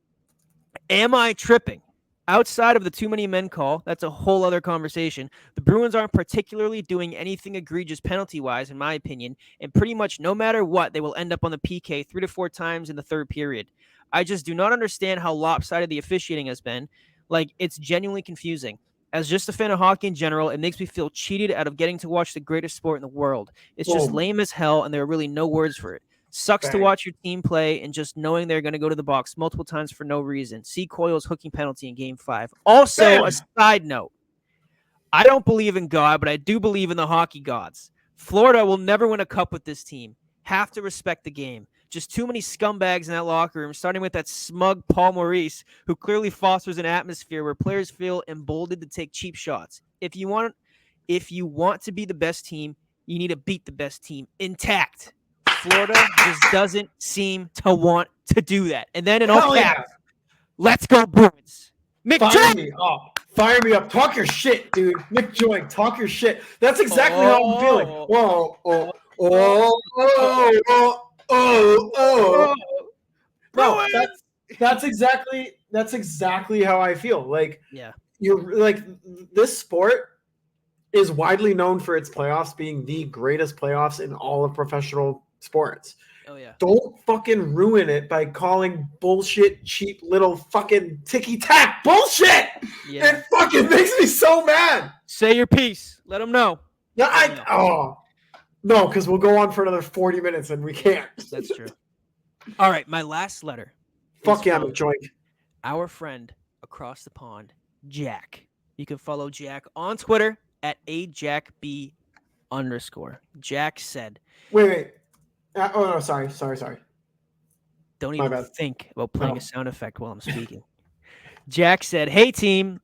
am I tripping? Outside of the too many men call, that's a whole other conversation. The Bruins aren't particularly doing anything egregious penalty-wise, in my opinion, and pretty much no matter what, they will end up on the PK 3 to 4 times in the third period. I just do not understand how lopsided the officiating has been. Like, it's genuinely confusing. As just a fan of hockey in general, it makes me feel cheated out of getting to watch the greatest sport in the world. It's just lame as hell, and there are really no words for it. Sucks to watch your team play and just knowing they're going to go to the box multiple times for no reason. See Coyle's hooking penalty in Game 5. Also, a side note, I don't believe in God, but I do believe in the hockey gods. Florida will never win a cup with this team. Have to respect the game. Just too many scumbags in that locker room, starting with that smug Paul Maurice, who clearly fosters an atmosphere where players feel emboldened to take cheap shots. If you want to be the best team, you need to beat the best team intact. Florida just doesn't seem to want to do that. And then in all caps, let's go Bruins. Fire me up. Talk your shit, dude. Nick Joink, talk your shit. That's exactly how I'm feeling. Bro, That's exactly how I feel. Like, Yeah. you're like, this sport is widely known for its playoffs being the greatest playoffs in all of professional sports. Oh yeah. Don't fucking ruin it by calling bullshit, cheap little fucking ticky tack bullshit. Yeah. It fucking makes me so mad. Say your piece. Let them know. No, because we'll go on for another 40 minutes and we can't. That's true. All right, my last letter. Fuck yeah, McJoink. Our friend across the pond, Jack. You can follow Jack on Twitter at @AJackB_. Jack said, Wait. Oh no, sorry. Don't My even bad. think about playing a sound effect while I'm speaking. Jack said, hey, team.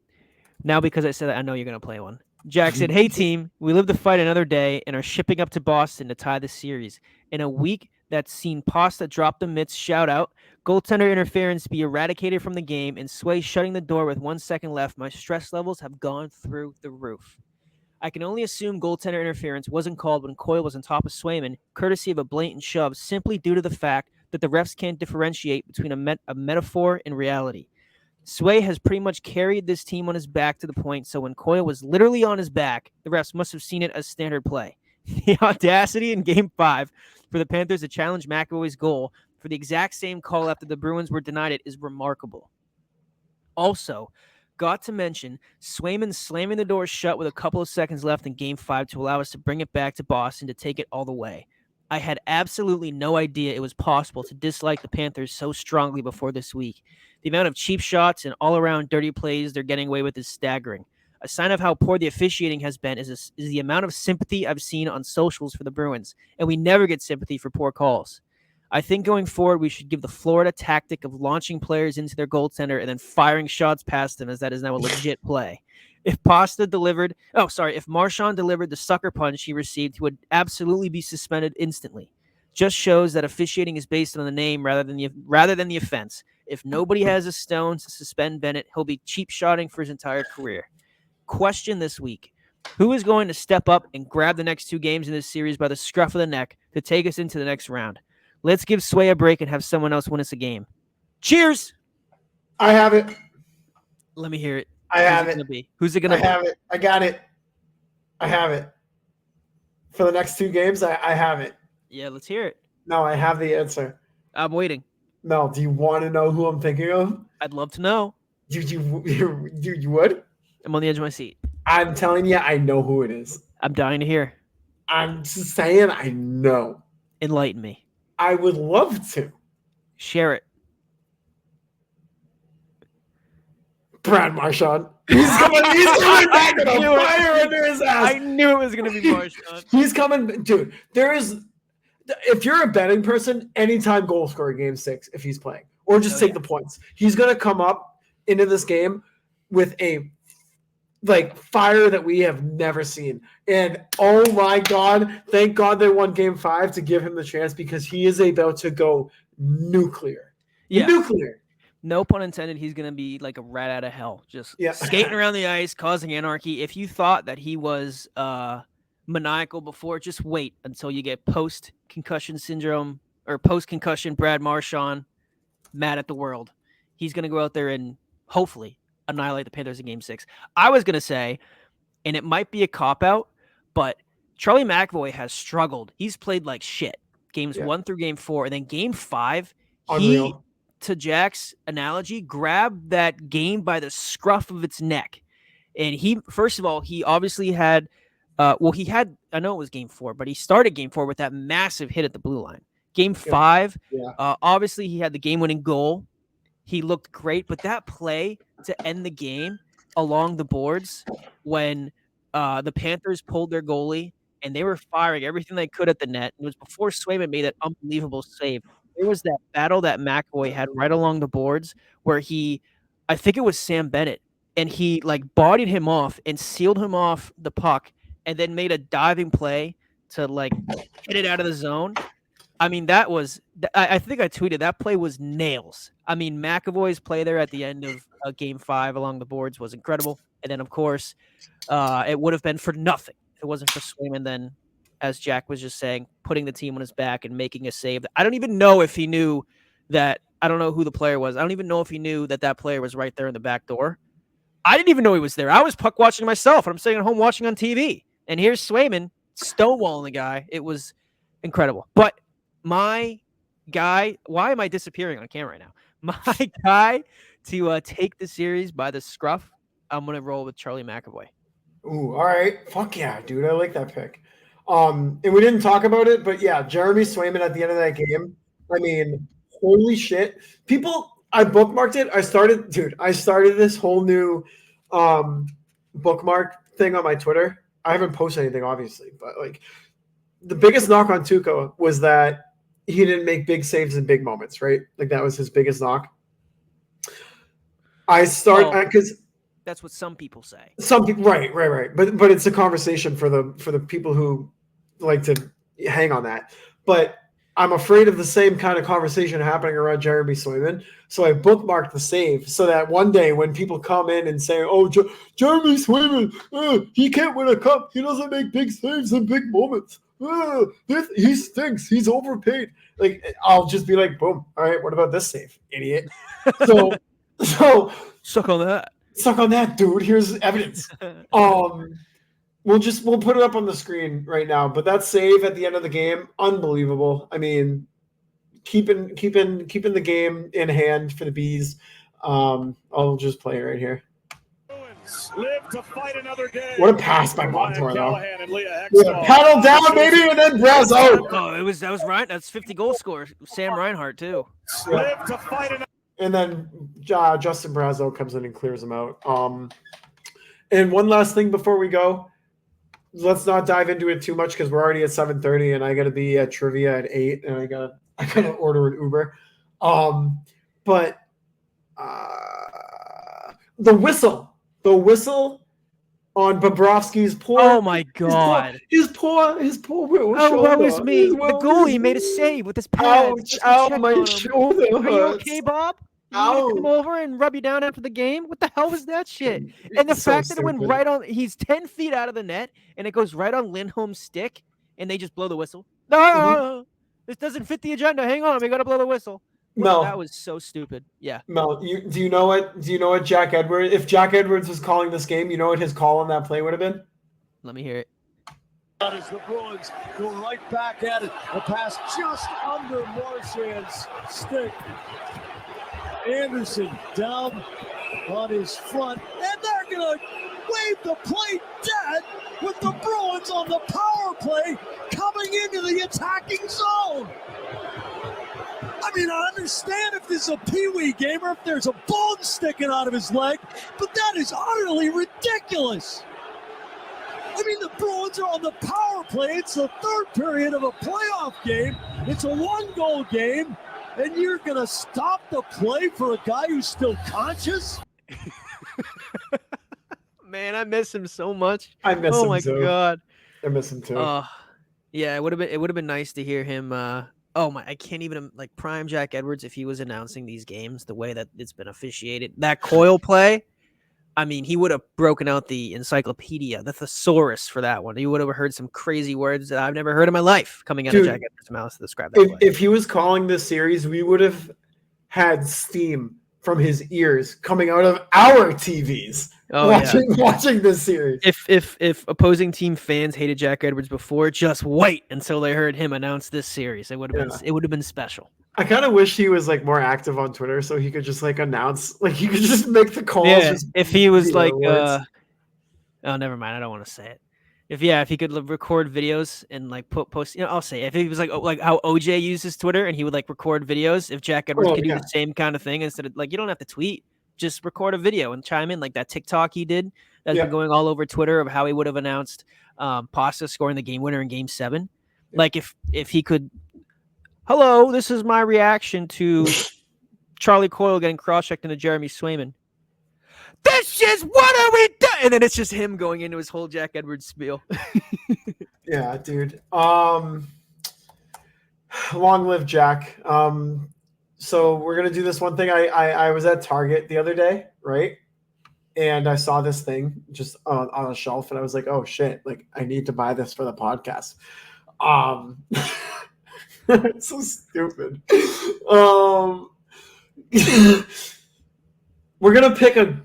Now, because I said that, I know you're going to play one. Jack said, hey, team. We live to fight another day and are shipping up to Boston to tie the series. In a week that's seen Pasta drop the mitts, shout out, goaltender interference be eradicated from the game, and Sway shutting the door with 1 second left, my stress levels have gone through the roof. I can only assume goaltender interference wasn't called when Coyle was on top of Swayman, courtesy of a blatant shove, simply due to the fact that the refs can't differentiate between a metaphor and reality. Sway has pretty much carried this team on his back to the point, so when Coyle was literally on his back, the refs must have seen it as standard play. The audacity in Game 5 for the Panthers to challenge McAvoy's goal for the exact same call after the Bruins were denied it is remarkable. Also, got to mention Swayman slamming the door shut with a couple of seconds left in Game 5 to allow us to bring it back to Boston to take it all the way. I had absolutely no idea it was possible to dislike the Panthers so strongly before this week. The amount of cheap shots and all-around dirty plays they're getting away with is staggering. A sign of how poor the officiating has been is the amount of sympathy I've seen on socials for the Bruins, and we never get sympathy for poor calls. I think going forward, we should give the Florida tactic of launching players into their goaltender and then firing shots past them, as that is now a legit play. If Marchand delivered the sucker punch he received, he would absolutely be suspended instantly. Just shows that officiating is based on the name rather than the offense. If nobody has a stone to suspend Bennett, he'll be cheap shotting for his entire career. Question this week: who is going to step up and grab the next 2 games in this series by the scruff of the neck to take us into the next round? Let's give Sway a break and have someone else win us a game. Cheers! I have it. Let me hear it. I have it. Who's it going to be? I have it. I got it. I have it. For the next 2 games, I have it. Yeah, let's hear it. No, I have the answer. I'm waiting. No, do you want to know who I'm thinking of? I'd love to know. You would? I'm on the edge of my seat. I'm telling you, I know who it is. I'm dying to hear. I'm just saying I know. Enlighten me. I would love to. Share it. Brad Marchand. He's coming back with a fire under his ass. I knew it was going to be Marchand. He's coming. Dude, if you're a betting person, anytime goal scorer Game 6, if he's playing, or just take the points, he's going to come up into this game with a fire that we have never seen. And oh my God, thank God they won Game 5 to give him the chance, because he is about to go nuclear. Yeah. Nuclear. No pun intended. He's going to be like a rat out of hell, just skating around the ice, causing anarchy. If you thought that he was maniacal before, just wait until you get post-concussion syndrome or post-concussion Brad Marchand mad at the world. He's going to go out there and hopefully annihilate the Panthers in Game 6. I was going to say, and it might be a cop-out, but Charlie McAvoy has struggled. He's played like shit. Games 1 through Game 4, and then Game 5, Unreal. To Jack's analogy, grabbed that game by the scruff of its neck. And he obviously had, I know it was Game 4, but he started Game 4 with that massive hit at the blue line. Game 5, obviously he had the game-winning goal. He looked great, but that play to end the game along the boards when the Panthers pulled their goalie and they were firing everything they could at the net. It was before Swayman made that unbelievable save. There was that battle that McAvoy had right along the boards where I think it was Sam Bennett, and he bodied him off and sealed him off the puck and then made a diving play to hit it out of the zone. I mean, that was I think I tweeted that play was nails. I mean, McAvoy's play there at the end of Game 5 along the boards was incredible. And then, of course, it would have been for nothing if it wasn't for Swayman then, as Jack was just saying, putting the team on his back and making a save. I don't even know if he knew that I don't know who the player was. I don't even know if he knew that player was right there in the back door. I didn't even know he was there. I was puck watching myself, and I'm sitting at home watching on TV. And here's Swayman stonewalling the guy. It was incredible. But my guy, why am I disappearing on camera right now? My guy to take the series by the scruff, I'm going to roll with Charlie McAvoy. Ooh, all right. Fuck yeah, dude. I like that pick. And we didn't talk about it, but yeah, Jeremy Swayman at the end of that game. I mean, holy shit. I bookmarked it. I started this whole new bookmark thing on my Twitter. I haven't posted anything, obviously, but like the biggest knock on Tuukka was that he didn't make big saves in big moments, right? Like that was his biggest knock. Because that's what some people say. Some people, right. But it's a conversation for the people who like to hang on that. But I'm afraid of the same kind of conversation happening around Jeremy Swayman. So I bookmarked the save so that one day when people come in and say, "Oh, Jeremy Swayman, he can't win a cup. He doesn't make big saves in big moments. He stinks. He's overpaid." Like I'll just be like, "Boom! All right, what about this save, idiot?" So suck on that. Suck on that, dude. Here's evidence. We'll put it up on the screen right now. But that save at the end of the game, unbelievable. I mean, keeping the game in hand for the Bees. I'll just play it right here. Live to fight another day. What a pass by Montour, though. Yeah, paddle down, baby, and then Brazo. Oh, that was Ryan. That's 50 goal scorer. Sam Reinhart too. Live to fight another. And then Justin Brazo comes in and clears him out. And one last thing before we go, let's not dive into it too much because we're already at 7:30, and I got to be at trivia at 8, and I gotta order an Uber. But the whistle on Bobrovsky's poor. Oh my god! His poor shoulder. Oh, what was me? The goalie made a save with his pads. Ouch! My shoulder hurts. Are you okay, Bob? You want to come over and rub you down after the game? What the hell was that shit? And the fact that it went right on, he's 10 feet out of the net, and it goes right on Lindholm's stick, and they just blow the whistle. No, this doesn't fit the agenda. Hang on, we got to blow the whistle. Mel, that was so stupid. Yeah. Mel, do you know what Jack Edwards? If Jack Edwards was calling this game, you know what his call on that play would have been? Let me hear it. As the Bruins go right back at it, a pass just under Marchand's stick. Anderson down on his front, and they're going to wave the play dead with the Bruins on the power play coming into the attacking zone. I mean, I understand if this is a peewee game or if there's a bone sticking out of his leg, but that is utterly ridiculous. I mean, the Bruins are on the power play. It's the third period of a playoff game. It's a one-goal game. And you're going to stop the play for a guy who's still conscious? Man, I miss him so much. I miss him too. Oh my god. I miss him too. Yeah, it would have been nice to hear him I can't even like prime Jack Edwards if he was announcing these games the way that it's been officiated. That Coyle play, I mean, he would have broken out the encyclopedia, the thesaurus for that one. He would have heard some crazy words that I've never heard in my life coming out of Jack Edwards' mouth to describe that play. If he was calling this series, we would have had steam from his ears coming out of our TVs watching this series. If opposing team fans hated Jack Edwards before, just wait until they heard him announce this series. It would have been special. I kind of wish he was like more active on Twitter so he could just like announce, like he could just make the calls. Yeah, if he was like, oh, never mind. I don't want to say it. If he could record videos and like post, I'll say it. If he was like how OJ uses Twitter and he would like record videos. If Jack Edwards could do the same kind of thing instead of like, you don't have to tweet, just record a video and chime in like that TikTok he did that's been going all over Twitter of how he would have announced Pasta scoring the game winner in Game 7. Yeah. Like if he could. Hello, this is my reaction to Charlie Coyle getting cross-checked into Jeremy Swayman. This is what are we doing? And then it's just him going into his whole Jack Edwards spiel. Yeah, dude. Long live Jack. So we're gonna do this one thing. I was at Target the other day, right? And I saw this thing just on a shelf, and I was like, "Oh shit! Like I need to buy this for the podcast." It's so stupid. We're gonna pick a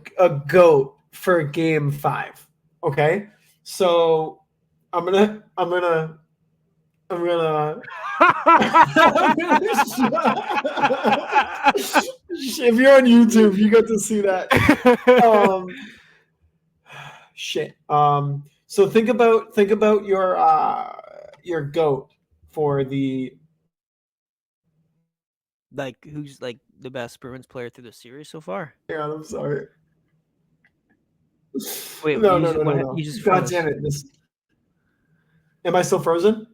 GOAT for Game 5. Okay, so I'm gonna. If you're on YouTube, you got to see that. Shit. So think about your GOAT for the Like, who's like the best Bruins player through the series so far? Yeah, I'm sorry. Wait, no. You just God froze. damn it! Am I still frozen?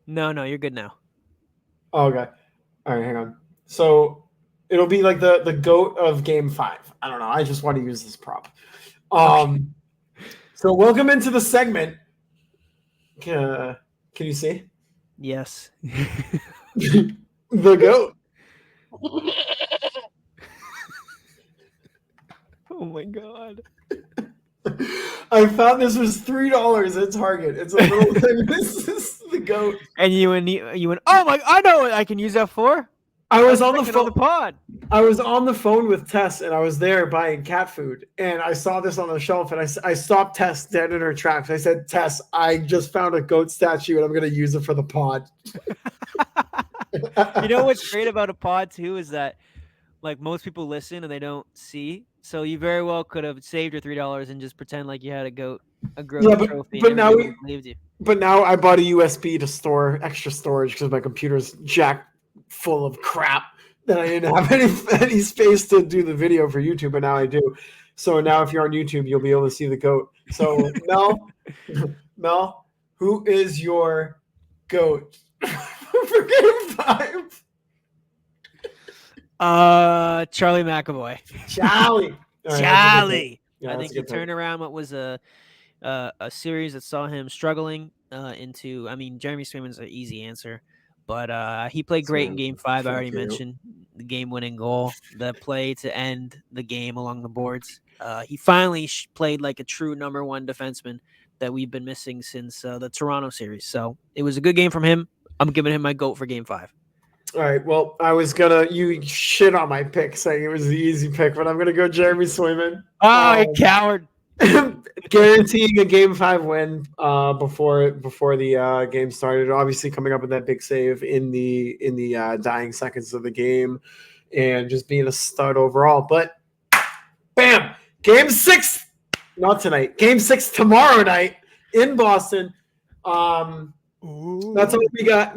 No, you're good now. Oh, okay. All right, hang on. So it'll be like the GOAT of Game 5. I don't know. I just want to use this prop. So welcome into the segment. Can you see? Yes. The GOAT. Oh my god. I found this was $3 at Target. It's a little thing. This is the GOAT. And you went, oh my, I know what I can use that for. I was on the On phone. the pod. I was on the phone with Tess, and I was there buying cat food, and I saw this on the shelf, and I stopped Tess dead in her tracks. I said, "Tess, I just found a goat statue, and I'm going to use it for the pod." You know what's great about a pod too is that, like, most people listen and they don't see, so you very well could have saved your $3 and just pretend like you had a goat trophy. But now believed you. But now I bought a USB to store extra storage because my computer's jacked full of crap that I didn't have any space to do the video for YouTube, but now I do. So now if you're on YouTube, you'll be able to see the GOAT. So Mel, who is your GOAT for Game 5? Charlie McAvoy. Charlie. Charlie. Yeah, I think he turned around what was a series that saw him struggling into. I mean, Jeremy Swayman's an easy answer, but he played great in Game 5. I already mentioned the game-winning goal, the play to end the game along the boards. He finally played like a true number one defenseman that we've been missing since the Toronto series. So it was a good game from him. I'm giving him my GOAT for Game 5. All right. Well, you shit on my pick saying it was the easy pick, but I'm gonna go Jeremy Swayman. Oh, you coward! Guaranteeing a Game 5 win before the game started. Obviously, coming up with that big save in the dying seconds of the game, and just being a stud overall. But bam, Game 6, not tonight. Game 6 tomorrow night in Boston. That's all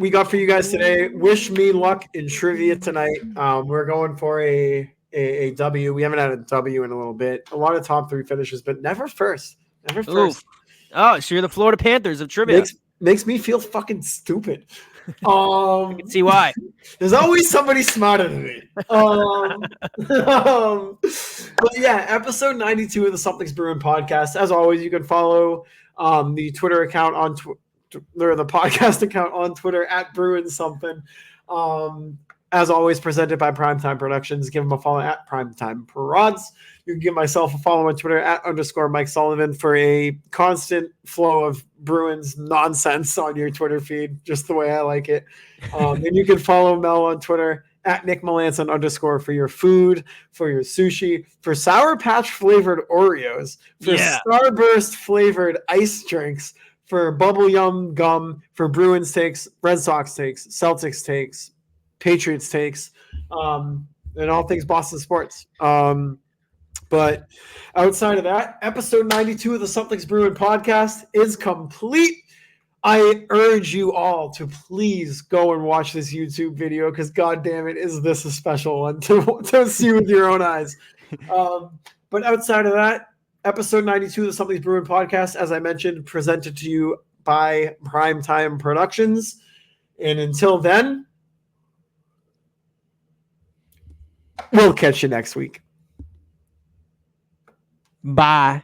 we got for you guys today. Wish me luck in trivia tonight. We're going for a W. We haven't had a W in a little bit. A lot of top 3 finishes, but never first. Never first. Oof. Oh, so you're the Florida Panthers of trivia. Makes me feel fucking stupid. I can see why. There's always somebody smarter than me. But yeah, episode 92 of the Something's Bruin podcast. As always, you can follow the Twitter account on the podcast account on Twitter at Bruin something. As always, presented by Primetime Productions. Give them a follow at Primetime Prods. You can give myself a follow on Twitter at _Mike Sullivan for a constant flow of Bruins nonsense on your Twitter feed, just the way I like it. And you can follow Mel on Twitter at Nick Melanson _ for your food, for your sushi, for Sour Patch flavored Oreos, for Starburst flavored ice drinks, for Bubble Yum gum, for Bruins takes, Red Sox takes, Celtics takes, Patriots takes, and all things Boston sports. But outside of that, episode 92 of the Something's Bruin podcast is complete. I urge you all to please go and watch this YouTube video because, God damn it, is this a special one to see with your own eyes. But outside of that, episode 92 of the Something's Bruin podcast, as I mentioned, presented to you by Primetime Productions. And until then, we'll catch you next week. Bye.